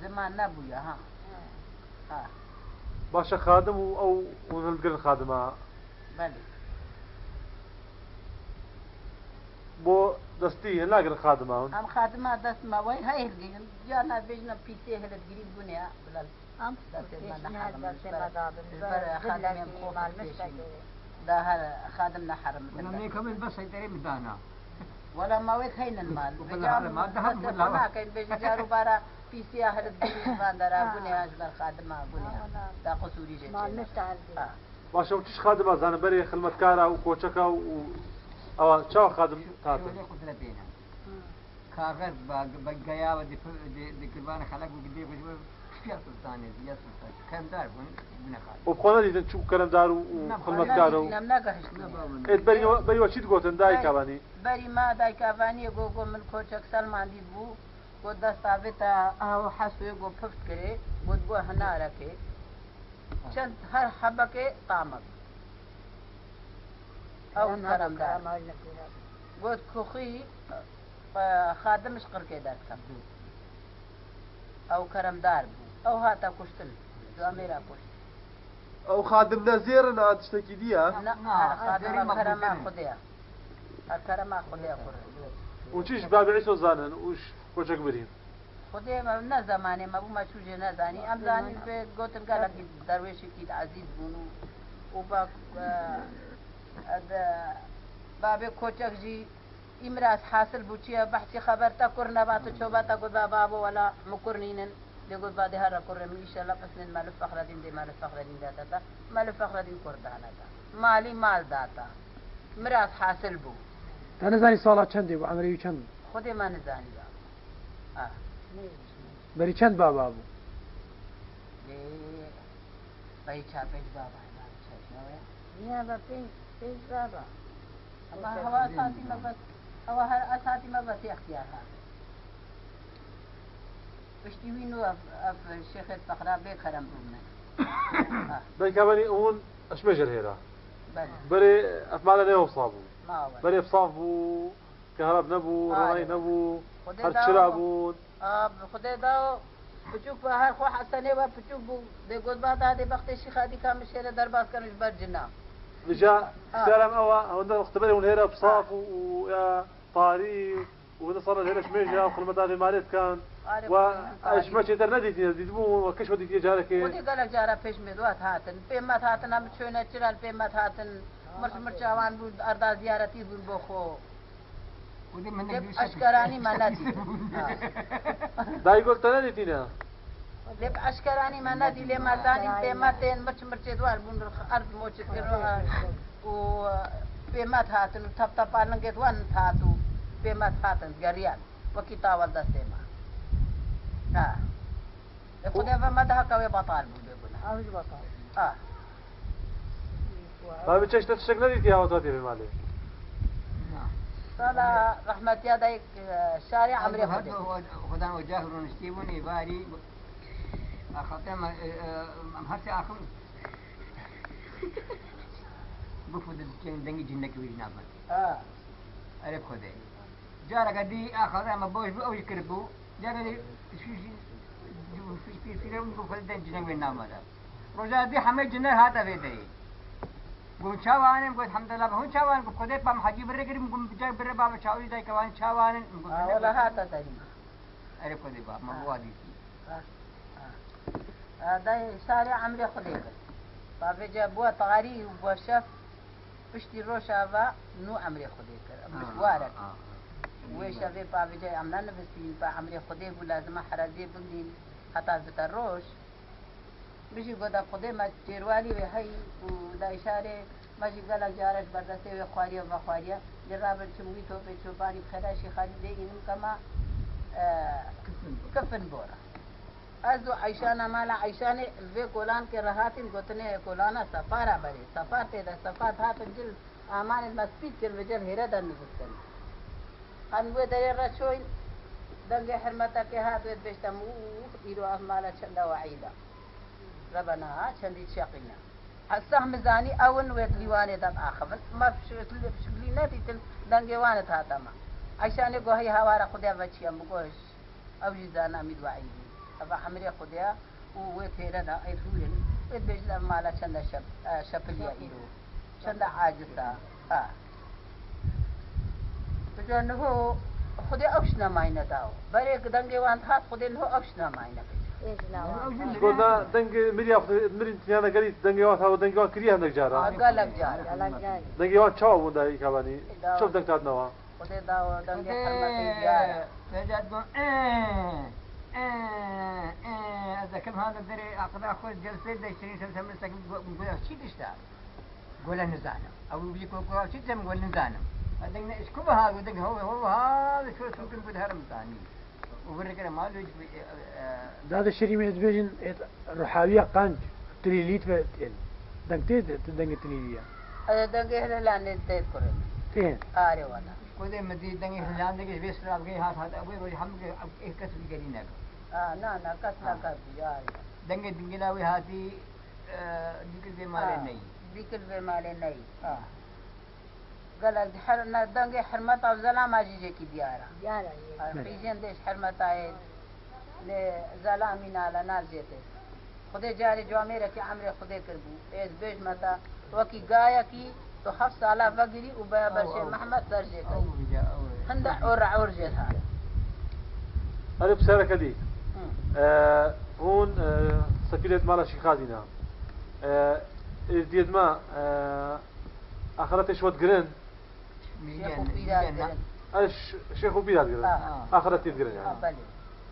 زمان نبويا ها
باشا خادم او ونلقى خادمه
بله
بو دستي لا غير خادمه
هم خادمه دست ما وين هاي الجين جانا بيجنا بيتي هل تجري بنيا بلال
ام
خادم ده خادمنا حرم
لما يكمل بس يدري مدانا
ولا ما ويك هين المال
ما ده
ما كان بيجارو بارا بيسي أهل الدنيا ما درا بنيا أجبر خادمة بنيا دا قصوري جت
ما مستعد
باشه وتش خادمه زان بري خدمتكارا وكوچكا و او چا خادم تاعت
کاغذ بگیا و دکربان خلق وقدي يا سلطان يا سلطان كم دار بن خالد
وبخونا دي تشوف كلام دار وخدمتكارا بري وشيت قوتن داي كاباني
بري ما داي كاباني گو من کوچک سلمان دي بو کو دستاویتا او حسوی گو پفت کرے بود بو ہنا رکھے چند ہر حبہ کے طامق او کرمدار بود کوخی خادم اشقر کے دار کم او کرمدار بو او هاتا کشتل دو میرا کشت
او خادم نزير عاد تشتكي ديها
خادم كرما خديا كرما خديا
وتيش باب عيسو زانن وش کوچک بریم
خدای ما نه زمانه ما بو ما چوجه نه زانی ام زانی به گوتن گالا درویشی کی عزیز بونو وباك بابي كوتشك جي إمراس حاصل بوشيا بحثي خبرتا كورنا باتو شوباتا قد بابو ولا مكورنين لقد بعد هذا كورم إن شاء الله بس من مال فخر دين دي مال فخر دين داتا مال فخر دين كوردانا دا مالي مال داتا مراس حاصل بو
أنا زاني صلاة چندي أبو عمري چند
خودي ما نزاني با
بري چند بابا أبو
باي چاپيج بابا
يا بابا بيج بابا
أما هو أساسي ما بس هو أساسي ما بس اختيارها اشتوينو أف الشيخ الفقراء بكرم بومنا
بيكابني هون اش مجر هيرا
بله
بري افمالا نيو صابو
ما هو
بري بصافو كهرب نبو رمي نبو
خدي
هر
داو.
شرابون
خدای داو بچوک به هر خو حسنه و بچوک بو ده گود بعد هذه وقت الشيخ هذه كان مشيره درباس كانش برجنا
لجا سلام اوا هون اختبري هون هيرا بصاف ويا طاري ونصر هيرا شميجا وخدمت هذه مالت كان وايش ماشي درندي ديدمو وكش ودي جارك
خودی گلک جارا پیش میدوات هاتن پیمت هاتن هم چونه چرال پیمت هاتن مرچاوان بود اردا زیارتی بود بخو
ودي من
لب اشکرانی مناتی
داي قلت انا ديتينا
لب اشکرانی مناتی لی مردانی پیمتن مرچ دوار بون ارد موچ کرو و پیمت هاتن تپ تپ پالنگت وان هاتو پیمت هاتن گریان و کتاب دسته ما خدای و مدح کوي بطال بوده بنا
أوش بطل
ما بتشش تشك نديتي يا وطاتي بمالي
صلاة رحمة يديك شارع عمري خدي
خدان وجاهرون اشتيبوني باري أخطيما هرسي آخر بفود دنگي جنك ويجنابا أريب خدي جارة قدي آخر ما بوش بو أو يكربو جارة دي في رمض فلدن جنك ويجنابا روزا دي حمي جنر هاتا بيدي قوم شاوانم قلت الحمد لله هون شاوان قلت خدي بام حجي بري قريب قوم بجاي بري بابا شاوي داي كوان شاوان
ولا هاتا تاني
أريب خدي باب ما بوادي
هذا شارع عمري خدي بابا جابوا طغاري وبشف بشتي روشافا نو عمري خدي مشوارك وشافي بابا جاي عمنا نفسين با عمري خدي ولازم حرازي بندين حتى زتروش بيجي قد خدي ما تيروالي وهي ودا إشارة ماجي قال جارش بردسته وخواريا وخواريا جرابن شموي تو بيشوفاني بخداشي خالي دي إنهم كما كفن بورا أزو عيشانا مالا عيشاني في كولان کے رہاتن گوتنے کولانا سفارا بري سفار تيدا سفار هاتن جل آمان المسبيت جل وجل هيرا نفسكن خانوه دري رشوين دنگي حرمتا کے هات ويد بيشتمو إيرو أفمالا چندا وعيدا ربنا چندي شاقنا السهم زاني أون ويد ليواني دم آخفن ما بشكلي ناتي تل دنگي وانت هاتما عيشاني قوهي هوارا خديا بچيا مقوش أو جزانا ميد وعيدي أبا حمري خديا وويتيرنا أيروين ويدبج مالا چند شپليا إيرو چند عاجزا بجانه خدي أوشنا ماينا داو بريك دنگي وانت هات خدي له أوشنا ماينا
قلنا دنگ مرين تيانا قريت دنگي وان هاو دنگي وان كريه عندك جارا
قالك جارا
دنگي وان چاو بوندا يكاباني شوف دنگ تاد نوا
خدي داو دنگي حرمتي جارا
فجأة تقول هذا كم هذا دري أقضى أخذ جلسة ده 20 سنة من سكن نقول شيء تشتغل قول نزانم أو بيجيكوا قول شيء زم قول نزانم هذا إيش كم هذا ودك هو هذا شو ممكن بدهرم ثاني وبركة ما له
هذا الشيء من الدبيجن الرحاوية قانج تريليت في دنگتي دنگ تريلية
هذا دنگي هلا ننتهي كرم
فين
آره ولا
كده مدي دنگي هلان دنگي بيس راب گئی هات أبوي روز هم إيه كسر جرينا
نا كسنا كبيار
دنگي دنگلا وي هاتي ذكر بمال ني
ذكر بمال ني قال حرنا دنگي حرمت أو زلام أجيجي كي ديارة فيجين ديش حرمت آيه لزلامين على نازيته خدي جاري جواميرة كي عمري خدي كربو إيز بيج متا وكي قايا كي تو 7 سالا فقري وبرشي محمد سرجي كي هندا عور جيت هذا
أنا بسألك دي هون سفينة مالا شيخادينا ازدياد ما آخرتش ودقرن
شيخ وبيلاد قرن
ايش شيخ وبيلاد قرن آخرتي قرن يعني
بله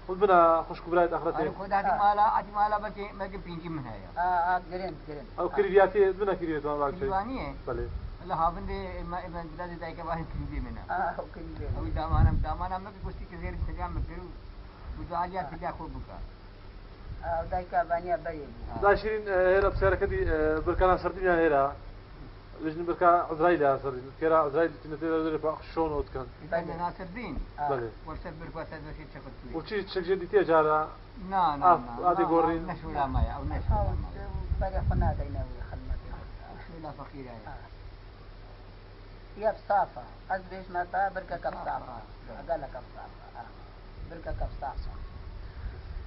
خذ بنا خش كبرايت آخرتي
أنا خد هذه مالا ما بيجي منها يا
قرن
أو كريدياتي بنا كريديات ما بعرف شيء
ديوانية
بله
لا هافندي ما ابن بلاد ذاك واحد كذي منها
وكريم
أو دامانا ما بيقولي كثير تجام بكرو بدو تجا خوب بكا
دايكا بانيا بريد
داشرين هنا بسيارة كدي بركانا سردين هنا لجن بركا عزرايل سردين كرا عزرايل تنتظر ذلك بأخشون وتكن
بين ناصر دين
بله
ورسل بركوا سادوشي تشكل توي
وشي تشك جدي تيجارا
نا
هذه قورين
نشو لا مايا أو نشو لا مايا
بري خنا دينا وخلنا
نشو لا فقيرة
يا بصافة أزبيش ماتا بركة كبصافة أقل كبصافة بركة كبصافة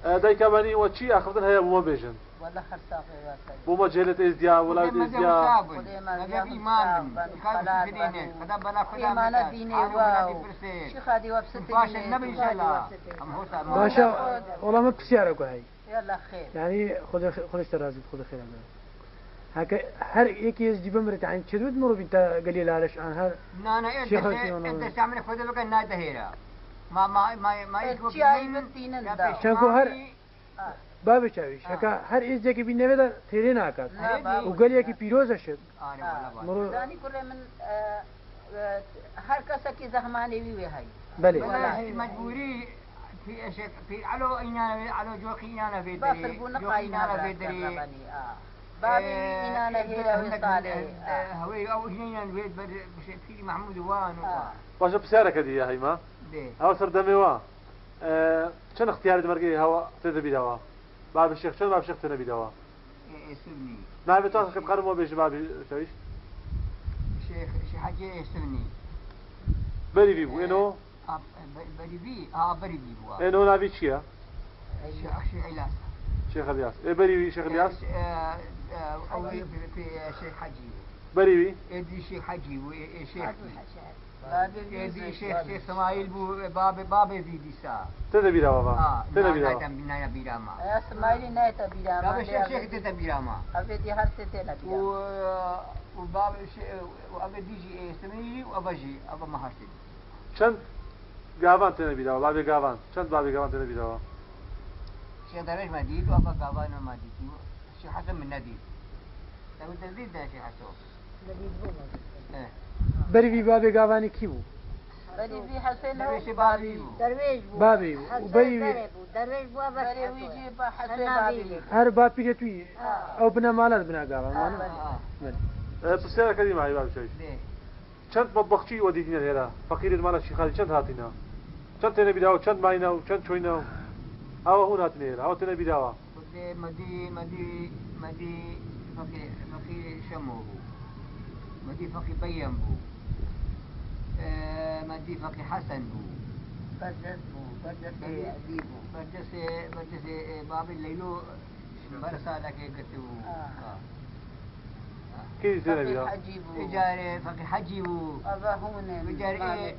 داي كماني وشي أخذنا هي بوما بيجن
ولا خرصافة واسد
بوما جهلة إزديا ولا إزديا
ما جاب إيمان خلاص بدينه خدا بلا خدا
إيمان ديني واو شيخ هذه وبستي
باش النبي إن شاء الله
باشا والله ما بسيارك هاي
يلا خير
يعني خذ اشترازي خذ خير هكا هر يكي يجيب مرت عن شدود مرو بنت قليل علاش عن هر
نا انت تعمل خذ لك الناده هيرا ما يكفي
شانكو هر باب چاویش هکا هر ایز جا که بی نویدا تیرین آکاد و گلیه که پیروز شد
مرو دانی کره من هر کس کی زحمانی وی هاي
بله
مجبوری في علو إنانا علو جوخي إنانا في دري جوخي إنانا في دري
بابي إنانا هيرا وصالة
هوي أو إنانا في محمود وان
باش بسيارة كدي يا هيما هوا سردمي وا شن اختيار دمرقي هوا تذبي دوا باب الشيخ شن باب الشيخ تنبي دوا
سبني
ما بتوصل كيف قرموا بيش باب شويش
شيخ حاجة سبني
بري بيبو إنه
بري بيبو
إنه نبي شيا
شيخ إلياس
شيخ إلياس إيه بري شيخ إلياس
أو في شيخ حجي
بري بي
إدي شيخ حجي وشيخ إدي شيخ إسماعيل بو باب زيدي سا
تذبي دوا با تذبي دوا
نايا بيراما
إسماعيل نايا بيراما
لا شيخ تذبيراما
أبدي هر ستة
وباب وأبدي جي إسماعيل وأبجي أبا مهارتي
چند گاوان تنبی دوا بابی گاوان چند بابی گاوان تنبی دوا
شيخ درويش ما ديد وأبا گاوان ما ديد شيخ حسن من نديد تقول تزيد ده شيخ حسن
بری بی باب گاوانی کی بو
بری بی حسن
درويش بابي
بابی و بری بی
درويش بو
بری ویجی با حسن بابی
هر باب پیره توی او بنا مالات بنا گاوان مانا
بسیار کدی معی باب شویش چند مطبخچی ودیدین هلا فقیر المال الشيخ خالد چند هاتینا چند تنبی دوا چند ماینا و چند چوینا او هون هاتین هلا او تنبی دوا
مدي فقي شمو بو مدي فقي بيان بو مدي فقي حسن بو بردس باب الليلو برسا لك كتبو
كيف تنبي دوا
إجارة فقي حجي بو
أبا هون
إجارة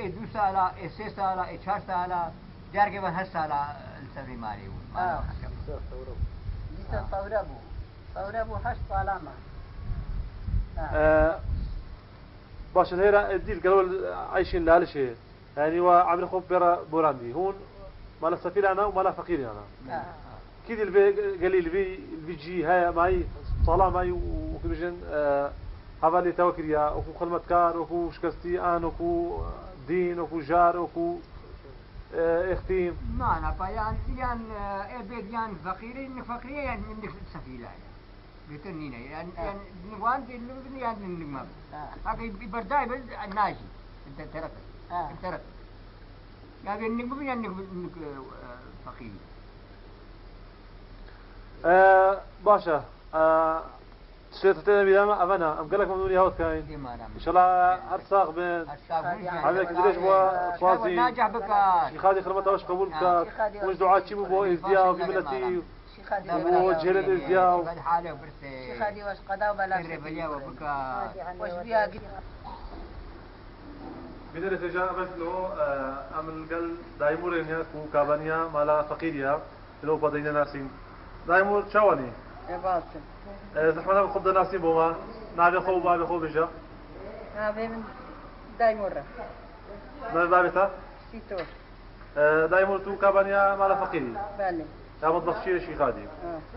دو سالة سه سالة چهار سالة جار کے بعد ہر سالہ السری ماری ہوں
لسه طوربو هش طالما
باش الهيرة الديل قالوا عايشين لالشي يعني وعمل خوب برا بوراندي هون مالا سفير أنا ومالا فقير أنا كده قليل البيجي هاي معي طالع معي وكبجن حوالي توكريا وكو خلمتكار وكو شكستي آن وكو دين وكو جار وكو اختيم
ما أنا بيان البيت يان فقير يعني من سفيلة بيتنينا يعني نوان اللي يعني النجمة هذا برداي بس الناجي انت ترك يعني النجمة يعني فقير
باشا سويت تنا بداما أبنا أم قالك ممنوني هوت كاين إن شاء الله هرساق بين عندك ليش بوا فازي
ناجح بك
شيخ هذه خدمته وش قبول بك وش دعاء شيء بوا إزدياء وبملتي ووجه للإزدياء
شيخ هذه وش قضاء وبلا وش بيها
بدر تجا بس لو أمن قال دايمور إنها كابانيا مالا فقيريا لو بدينا ناسين دايمور شواني
يا باطل
زحمة خد ناسي بوما نابي خو بابي خو بجا
هذا من داي مرة
نابي بابتا
سيتور
دايما تو كابانيا مال فقيري
بالي
يا مطبخ شي خادي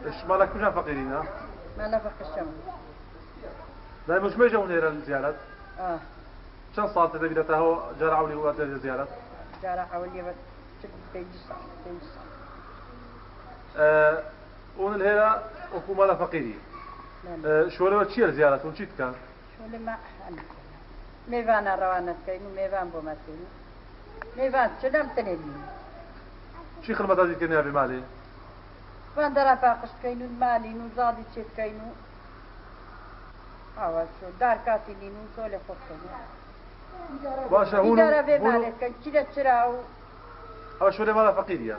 ايش مالك كلنا فقيرين ها
ما نفق الشمس
دايما مش ميجا ونير الزيارات كم صارت تبي هو جرى ولي وقت الزيارات
جرى حولي بس تيجي
ون الهيرة وكو مال فقيري شو لو تشيل الزيارات ونشيت كان
شو لما ميفان روانة كينو ميفان بوماتينو ميفان شو دام تنين
شي خدمة هذه كنا بمالي
فان درا فاقش كينو المالي نوزادي تشيت كينو شو دار كاتيني نوزولي خطينو
باشا هونو
إدارة بمالك كان كده تراو
شو لي مال فقيريا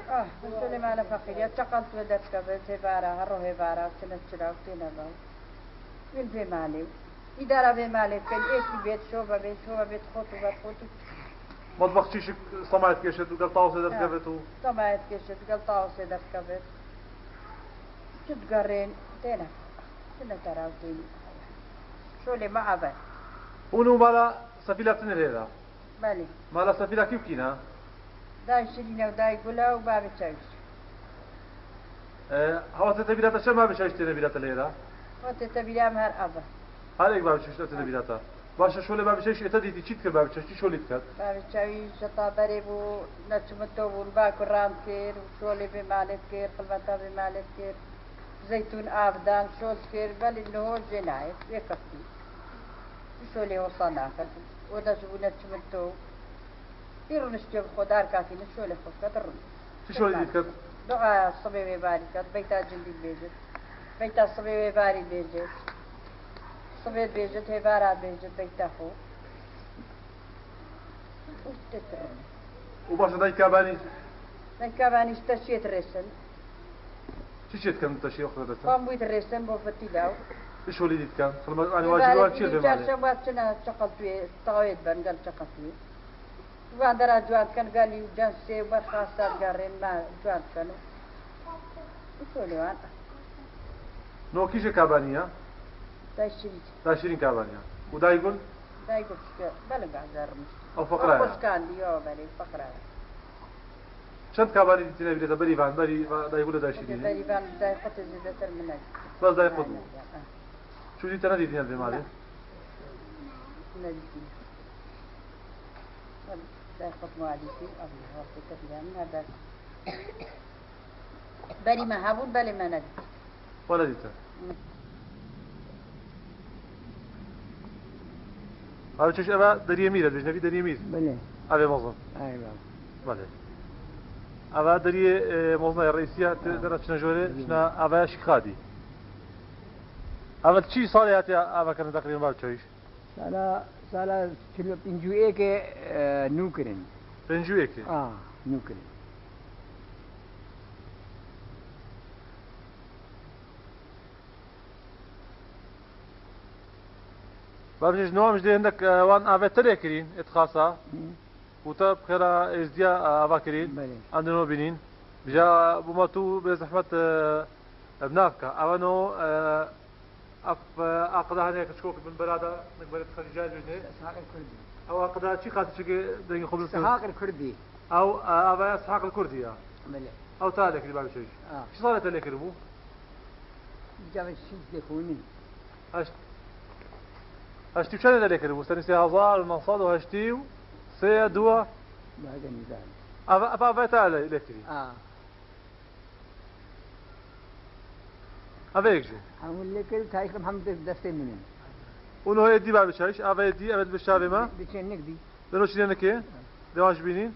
شو لي مال فقيريا تقلت ودت كبت هبارة هرو هبارة كنا تراو تينا باو من بمالي إدارة بمالك كان إيش بيت شو بيت خطو
مطبخ شيشك صمعت كيشت وقلطاو سيدر كبتو
صمعت كيشت قلطاو سيدر كبت شو تقرين تينا كنا تراو تيني شو لي ما عبا
هونو مالا سفيلة تنريرا
بالي
مالا سفيلة كيف كينا
داي شرينا وداي قلا وبابي تشايش
هوا تتبيلة شو ما بشايش تنبيلة ليرا
وتتبيلا مهر أبا
هالك بابي شايش تنبيلة باشا شو لي بابي شايش اتدي تشيت كر بابي شايش شو ليتكت
بابي تشايش شطا بريبو نتشمتو والباكو رام كير وشولي بمالت كير قلبتا بمالت كير زيتون آبدان شول كير بالي انه جناية يكفي شولي وصانا ودا شو نتشمتو يرنش جب خدار كافي نشولي خفت الرن
شو ليتكت
دعاء الصبي باركات بيتا جندي بيجت بيتا الصبي باري بيجت صبي بيجت هبارة بيجت بيتا خو وتترن
وباشا داي كاباني
كاباني استشيت الرسن
شيت كم تشي اخذت
قام بيت الرسن بوفتيلاو
شو لي كان انا واجبات شيل بمالي
شباب شنا شقلت طاويت بن قال شقلت وان درا جواد كان قال لي جان سي وبخاصات قارين ما جواد كانوا يقولوا انا
نو كيش كابانيا تاشرين كابانيا ودا يقول
بلغ زرمش
او فقره
بس كان ديو بالي فقره
شنت كاباني تنا بيتا بري فان بري دا يقول داشرين
بري فان دا قط زيد من
بس دا يقول شو دي تنا دي ديال بمالي
نجي دا قط مواليتي الله وقت كلام هذا بري ما هبون بالي ما ندي
ولا ديتا هذا شيء أبا دري مير هذا نبي دري مير
بله
أبا مظن
أيوة
بله أبا دري مظن الرئيسية ترى شنو جوري شنو أبا شخادي أبا شيء صار يا أبا كان تقريبا ما بتشويش
سالا چلو پنجوئے کے نوکرن
بنجويك
نوکرن
بابجيش نوع مش دي عندك وان أبا تريكرين اتخاصة وتا بخيرا إزديا أبا كرين عندنا بنين بجا بماتو بزحمة بنافكا أبا نو أقدها هناك تشكوك من بلادة نقبل تخرجات بجنة
اسحاق الكردي
أو أقدها شي خاطر شي دنيا خبز
اسحاق الكردي
أو أبا إسحاق الكردي
بله
أو تالك اللي بابجيش شو صارت لك ربو
جاب الشيء دخوني
هشتي وشان لك ربو سنسي هزار المنصاد وهشتي سي دوا
بعد النزال
أبا تعالى لك أبيك شو
أقول لك تاريخ محمد دستي منين
ونو هي دي بابي شايش أبا يدي أبد بالشارع ما
بتشنك دي
لأنه شنو نكيه دواش بينين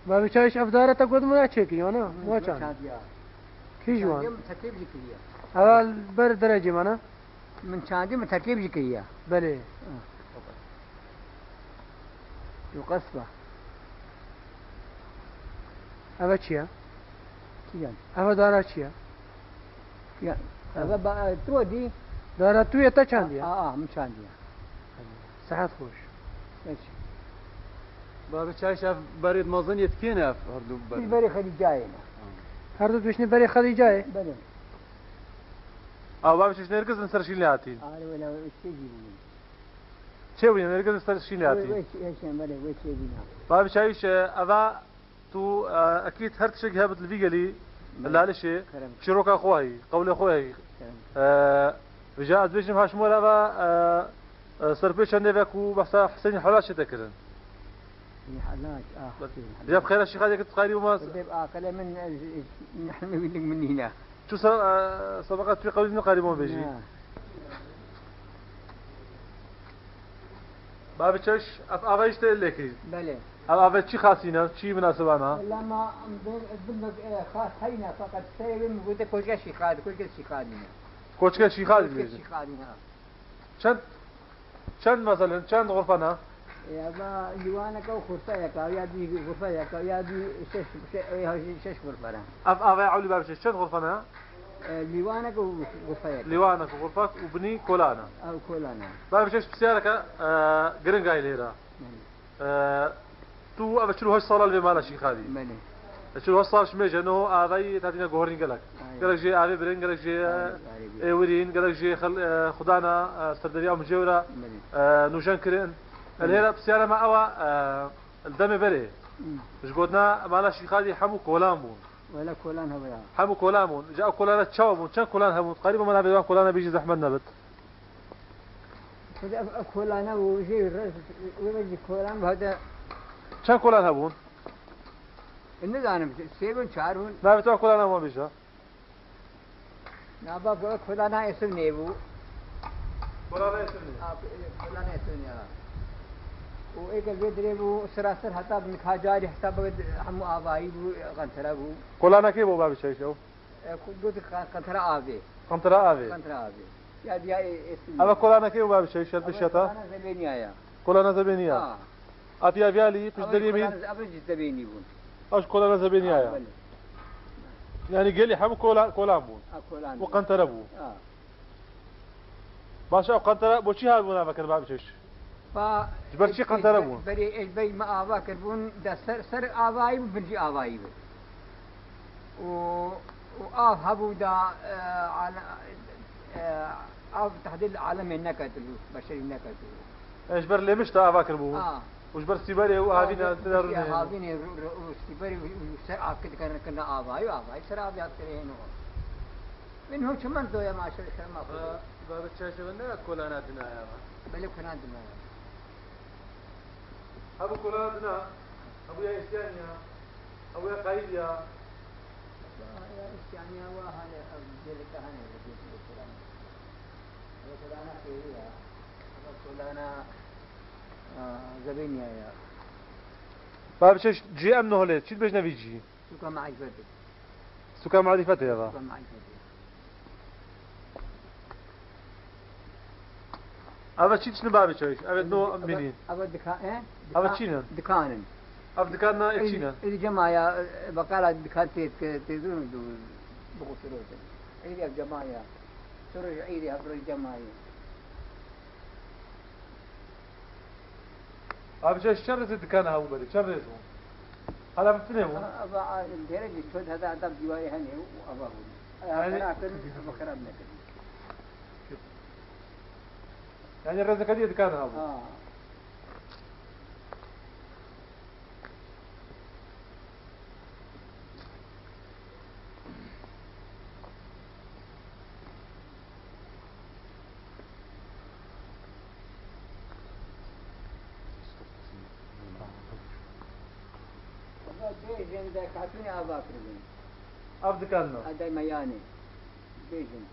بابي چايش أفدارة تقول ما تشيكي أنا ما كان كي جوان
يوم ترتيب ذكرية
أول بر درجة مانا
من شاندي من ترتيب ذكرية
بلي
يقصبه
أبا چيا
كيان
أبا دارا چيا
كيان هذا تو دي
دارا تو يتا چانديا
من شاندي
صحت خوش
ماشي
بابي شايش بريد مظن يتكينا في هردو
البري خلي جاينا
هردو توشني بري خديجة
بله
أو بابي شو نركز نسرشين لاتين
ولا وشيجي
شو يعني نركز نسرشين لاتين
وش بله وشيجي
بابي شايش أذا تو أكيد هرت شيء هابط الفيجلي لا لشيء شروك أخوي قول أخوي رجعت بيجم هاشمول هذا سربيش النبكو بس حسين حلاش تكرن
حلاش
جاب خير الشيخ هذا كنت قاري وما
أقل من نحن من هنا
شو سبقت في قولنا قريبون بيجي بابي تشش أفايش تقلكي
بله
أفايش شي خاصينا شي مناسبانا
لما بدنا خاص هينا فقط سيرم وده كل شيء خاد كل شيء خادنا
كوتش شي خالد
كل
بيجي
شيء خادنا
شن مثلا شن غرفنا
يا با ديوانك أو خرطة يا دي غرفة يا دي شش غرفة
أفاي عولي بابي شن غرفنا
ديوانك وغرفة
ليوانك وغرفك وبني كولانا
أو كولانا
بابي شش بسيارك جرين جاي ليرا تو أبى شلو هالصالة اللي مالا شي خالي
بله
شلو هالصالة شميجة إنه هذا تاتينا جوهرين قالك قالك جي أبي برين قالك جي ورين قالك جي خدانا سردريا ومجورة نوجان كرين الهيرة بسيارة ما أوا الدم بري مش قلنا مالا شي خالي حمو كولامون
ولا كولان هبا
حمو كولامون جاء كولانا تشاومون كان كولان همون تقريبا ما نبي كولانا بيجي زحمة نبت
كولانا وجي ويجي كولان بهذا
كان كولان همون
النظام سيبون شارون
ما بتوع كولانا ما بيجا
نابا بقول كولانا اسم نيبو
كولانا يسمي
كولانا اسم نيبو وإيك البدريبو سراسر حتى بنخاجاري حتى هم آبائي بو قنطرة بو
كولانا كيف هو بابي شيء شو
كدوت قنطرة آبي
قنطرة آبي
قنطرة آبي يا دي اسم
هذا كولانا كيف هو بابي شيء شرب الشتاء
كولانا زبيني آيا
كولانا زبينية أتي أبيالي مش دري مين
كولانا أبرج زبيني بون
أش كولانا زبينية يعني قال حمو كولان بون
كولان
وقنطرة بو باشا قنطرة بوشي هذا بونا فكر بابي شيء جبر شي قنطرة بون
بري ما آبا كربون دا سر آبائي بنجي آبائي وآف هبو دا على آف تحديد عالم النكتلو بشري النكتلو
إيش بر ليه مش تأبا كربو وش بر سيبري وهابينا تدارون
هابينا سيبري سر آف كده كنا آبائي سر آب ياد كرهنو منه شمن دو يا معاشر شرما
باب الشاشة ولا كولانا دنايا
بلي كنا دماغ
أبو كولادنا أبو يا إسيانيا أبو يا قايديا
يا إسيانيا وهذا جلك هني بديت بالكلام أبو كولانا كيريا أبو كولانا زبينيا يا
باب شش جي أم نهلت شو بيجنا بيجي
سكان معرفتي
سكان معرفتي هذا
سكان معرفتي
أبا تشيش نبابي شويش أبا نو أمبينين
أبو دكان
أبا تشينا
دكان
أبا دكاننا إتشينا
إذا جماعة بقالة دكان تيزون دو بقصروت إذا جماعة سرج إذا أبرج جماعة
أبا شش شرط الدكان هاو بدي شرطهم هذا بتنهم
أبا درج شد هذا أدب جواي هني وأبا هو أنا أكل بخرب نكد
يعني الرزق هذه دكان هاو
بيجن ده كاتوني أبا كربين
أب دكاننا
هذا مياني بيجن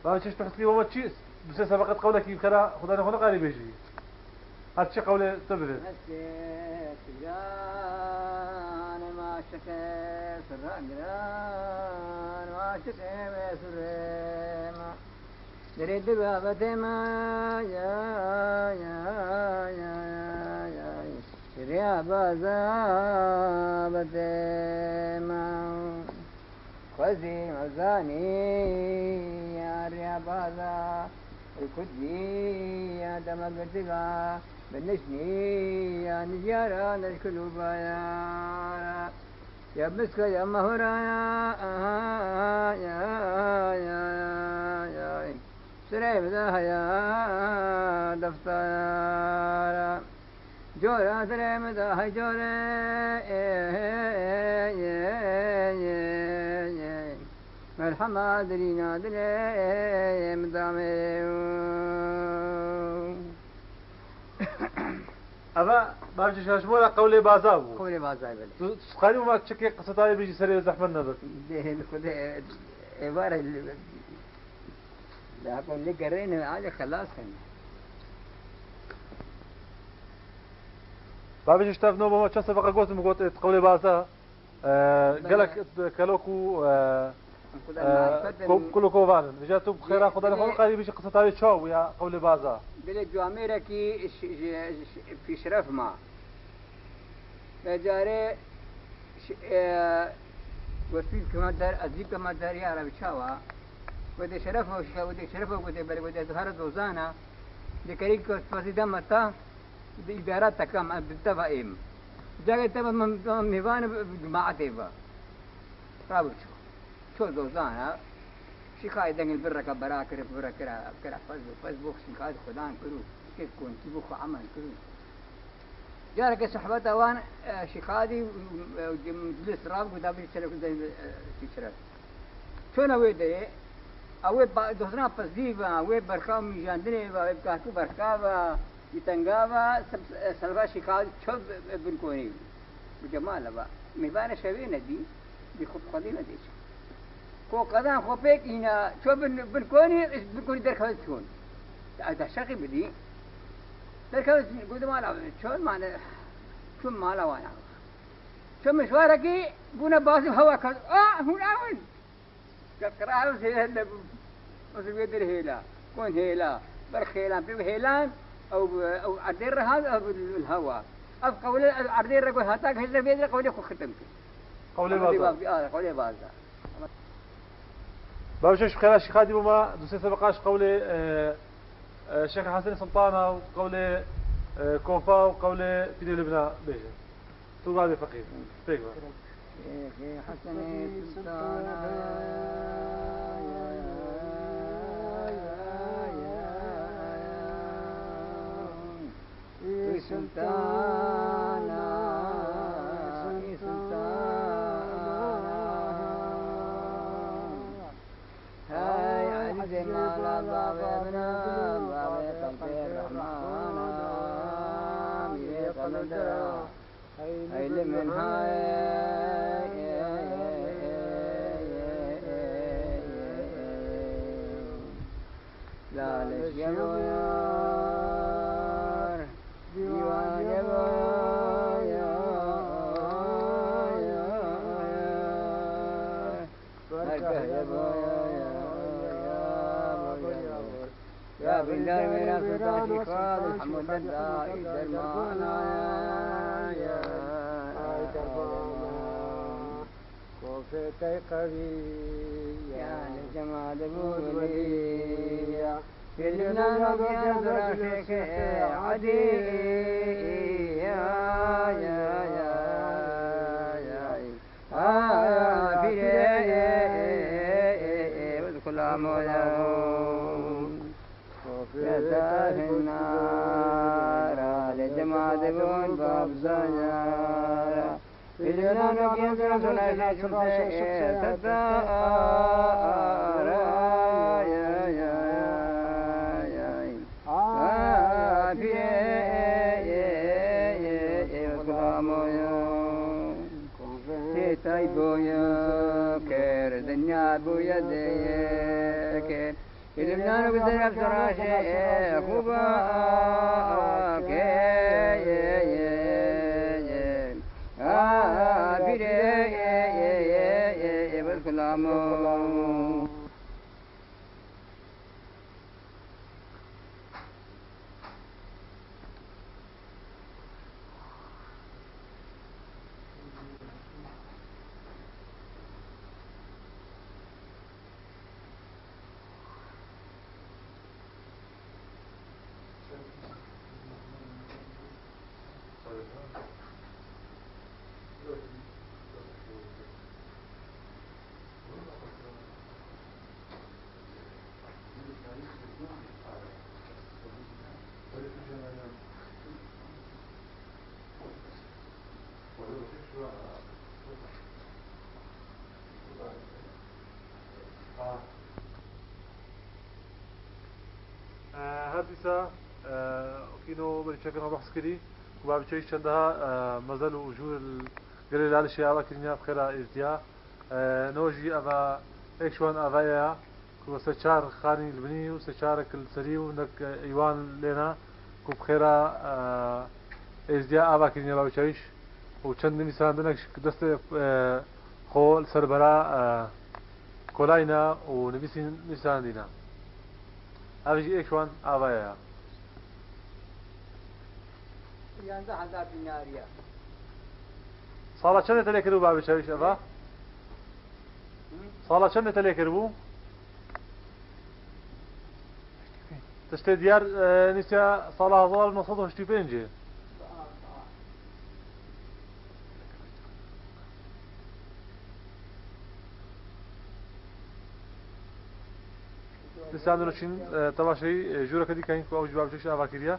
ما شش تحس لي وما تشيس بس سبقت قولك يمكن خدنا هنا قاري بيجي هذا شيء قوله تبرد
ما شكر سرقان ما شكر سرما دريد بابته ما يا شريا بازابته ما خوزي مزاني يا ريابالا الكدي يا دم قدقا بالنشني يا نجارة نشكل بايا يا مسك يا مهورا يا سريب ذا يا دفتر جورا سريب ذا جورا مرحمة درينا دري مدامي
أما ما بيجي شاشمونا قولي بازابو
قولي بازاي بلي
قالوا ما تشكي قصة بيجي سريع زحمة نبت
ده الخدي عبارة اللي لا أقول لك قرينا عادي خلاص خلنا
ما بيجي اشتغلنا بما كان سبق قوت قولي بازا قالك كلوكو كله كوفان رجعتوا بخير خذ لهم قال بيجي قصة هذه شو يا قولي بازا
بلي جواميرة كي في شرف ما بجاري وفي كمان دار أزيك كمان دار يا رب شوا ودي شرفه وشكا ودي شرفه ودي بل ودي ظهر دوزانا ذكريك فاسدا متى بإدارات تكام بالتفاهم جاء تبع ميوان جماعة تبع رابط شو دوزانا شكاية دنيل بركة براكر كرا فيسبوك شكاية خدان كرو كيف كون تبوخ عمل كرو جارك صحبته وان شكاية مجلس راب قدامي شرف تشرف شو نويدي أوي دوسنا بسديفا أوي بركاو ميجاندني أوي بكاكو بركاوا يتنقاوا سلفا شكاية شو بنكوني بجمال با ميبانا شوينا دي بخب خدينا ديش كو قدام خوبيك هنا شو بنكوني دركوز شون هذا شقي بدي دركوز قدام على شون معنا شو مالا وانا شو مشوارك بونا باسم هوا كذا هنا وين كراهو سيهلا وسويت الهيلا كون هيلا برخيلان بهيلان او عدير هذا او الهواء ابقى ولا عدير رجل هاتاك هذا بيدر قولي ختمت
قولي بازا
قولي بازا
باوشش خير الشيخ هادي بما دوسي سبقاش قولي الشيخ حسن سلطانة وقولي كونفا وقولي في لبنان بيجي تو هذا فقير فيك
شيخ حسن سلطانة سلطانة هاي عزي مالا بابنا بابي قلبي الرحمن ميري قلدرا هاي لمن هاي لا لش يبويار ديوان يبويار بركة يبويار يا بالله من سلطان شيخاد الحمد لله درمانا يا كوفتي قوي يا لجمال بولي في لبنان وبيان شيخ عدي يا في وادخل مولا يا تاه النار لجماعة بون باب زنار في لبنان وبيان شيخ تدار تاي بويا كير دنيا بويا ديك لبنان وبدر بتراشي خوبا كي بيري بالكلام
هرديسا كينو بنشكل ما بحث كذي وبعد شيء شندها مازال وجود قليل على الشيء كنا بخير ازدياء نوجي أبا إيشوان أبايا وسشار خاني البني وسشار كل سريو نك إيوان لنا كبخيرة ازدياء أبا كنا بعد شيء وشند نسان دنك دست خول سربرا كولاينا ونبيسين نسان دينا هذا إيشوان أبايا
يعني 10,000 ديناريا
صالة كم تلكربو باب شويش أبا صالة كم تلكربو تشتري ديار نساء صالة هزار نصده وشتي بينجي لسان نشين طبعا شيء جورا كدي كاين كو جواب شيء أبا كريا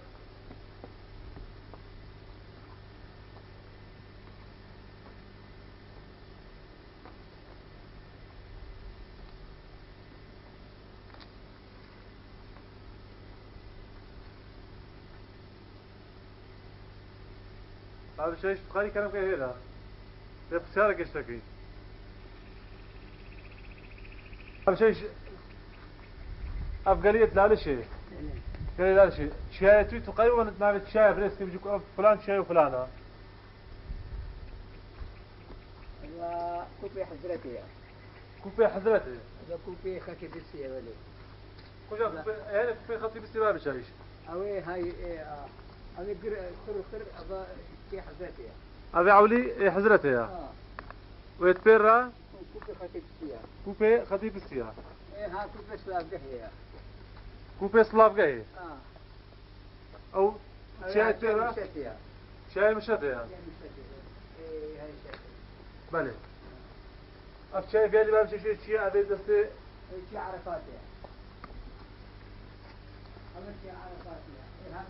هذا الشيء تقاري كلام كهذا بخسارة كشتكي هذا شيء أفقالية لا شيء قال لا شيء شيء توي تقاري وانا نعرف شيء بريس كيف يجيك فلان شيء وفلانة
كوبي حضرتي
كوبي حضرتي
هذا كوبي خطي بالسيا ولي
كوجا كوبي هنا كوبي خطي بالسباب بشايش
أوي هاي أوي كر أبا كي حضرتي
أبي عولي حضرتي يا ويتبرع
كوبي خطي بالسيا
كوبي خطي بالسيا
ها كوبي سلاف جهية
كوبي سلاف جاي أو شاي تبرع
مشتية
شاي مشتية
هاي شيء
بله أفشاي في اللي بمشي شيء أبي دستي
شيء عرفاتي هذا شيء عرفاتي هذا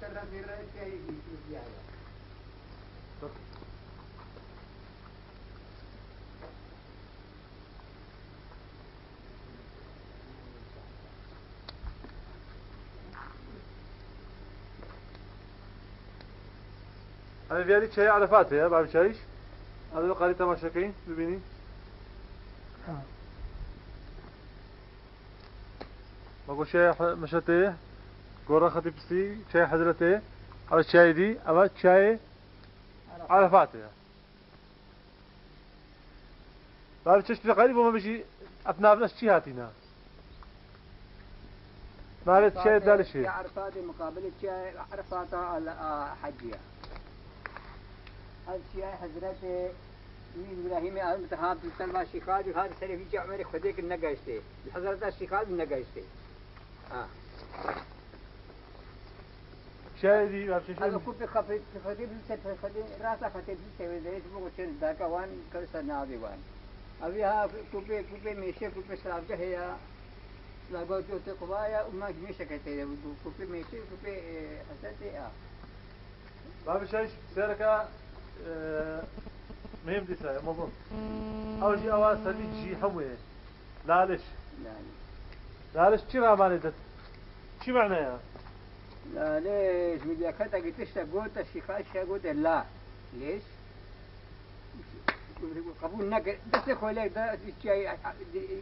ترى في الرأي شيء يجي
أنا في هذه شيء عرفاتي يا بعد شيء هذا اللي قاري تماشاكين ببيني بقول شيء مشتى قرا خطيبتي شيء حضرتي هذا الشاي دي أما شاي عرفاتي بعد شيء قريب وما بيجي أبناء بنفس شيء هاتينا ما عرفت شيء دال شيء
عرفاتي مقابل شيء عرفاتها حجية هذا الشيء حضرتي من إبراهيم المتهاب تلما الشيخاد وهذا سريف يجي عمري خديك النجاشتي الحضرة الشيخاد النجاشتي
شاي دي ما بشيء
هذا كوب خفيف خفيف خفيف راسه خفيف سوي زي اسمه وشن ذاك وان كل سنة وان أبيها كوب ميشة كوب سلاب جهيا لا قلت تقوايا وما ميشة كتير كوب ميشة كوب حسنتي
ما بشيء سيرك مهم دي ساي مظن أول شيء أول سديد شيء حموه لالش شو راماني ده شو معناه يا
لا ليش بدي أكتر قلت قلت الشيخاش قلت لا ليش قبول نك بس خليك ده الشيء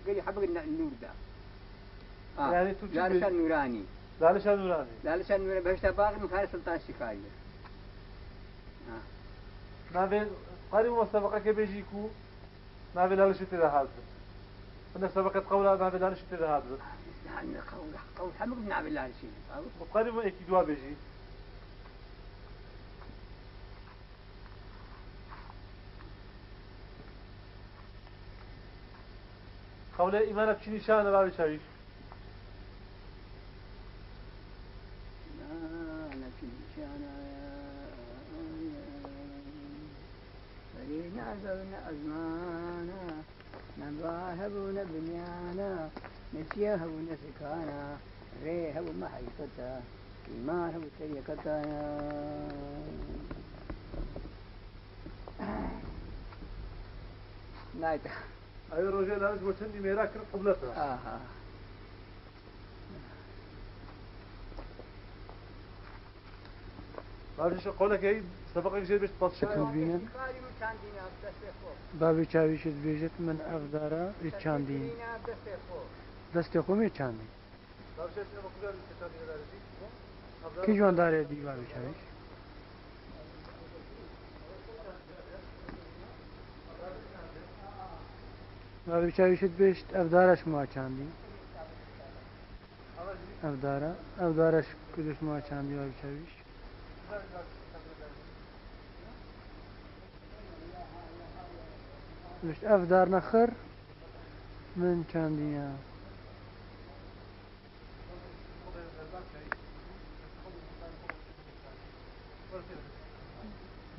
قال حبق النور ده
يعني
لالش النوراني
لالش النوراني
بهشت باغ مخالف سلطان الشيخاية
ما بين قريب مسابقة كبيجيكو ما بين لالش هذا أنا سبقت قولها ما بين لالش هذا
يعني قول حمق من عبد الله شيء
قريب ما يكيدوا بيجي قول إيمانك شنو شان بابي شايف
نازون أزمانا نباهبون بنيانا نسيهبون سكانا ريهب محيطتا إيمانه سيكتانا نايتا
أي رجال هذا وتني ميراك قبلتها بعدش قولك ايه سبقك جاي باش تبطش
تبينن بابي چاویش بیجت من افدارا ریچاندین دست خومی چاندی کی جوان داره دی بابی چاویش بابی چاویشت بیشت افدارش ما چاندی افدارش کدش ما چاندی بابی چاویش مش أفدار نخر من كانديا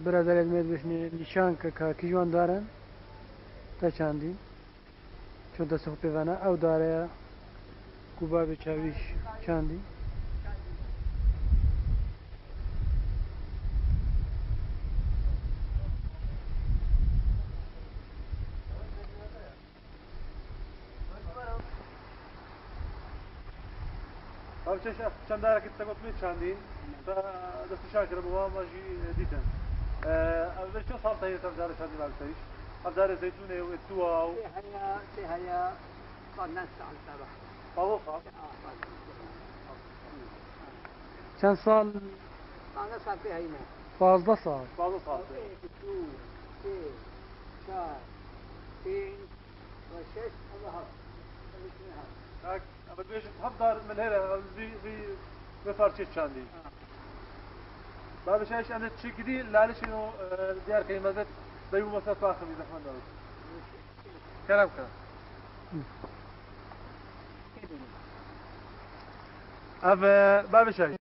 برادر الميد بشني نشان كي جوان دارن تا چاندي چون تا سخ بيوانا او داريا كوبا بچاويش چاندي
چه چند داره که تقول می چندین دست شاکر بوا ماجی دیدن اول چه سال تایی تام داره چندی بالتایش اب داره زیتونه و توا و
هيا قناة سال تبع
طاووسا
چند سال
قناة سال في هينا
12 سال
بعض صار
4 5 6 ظهر
هاك ابد بيش تحضر من هنا بفرشة چندی بعد شايش أنا تشي كدي لالش إنه ديار كي مزت بيو مسات آخر إذا خمن دارو كلام أب باب شايش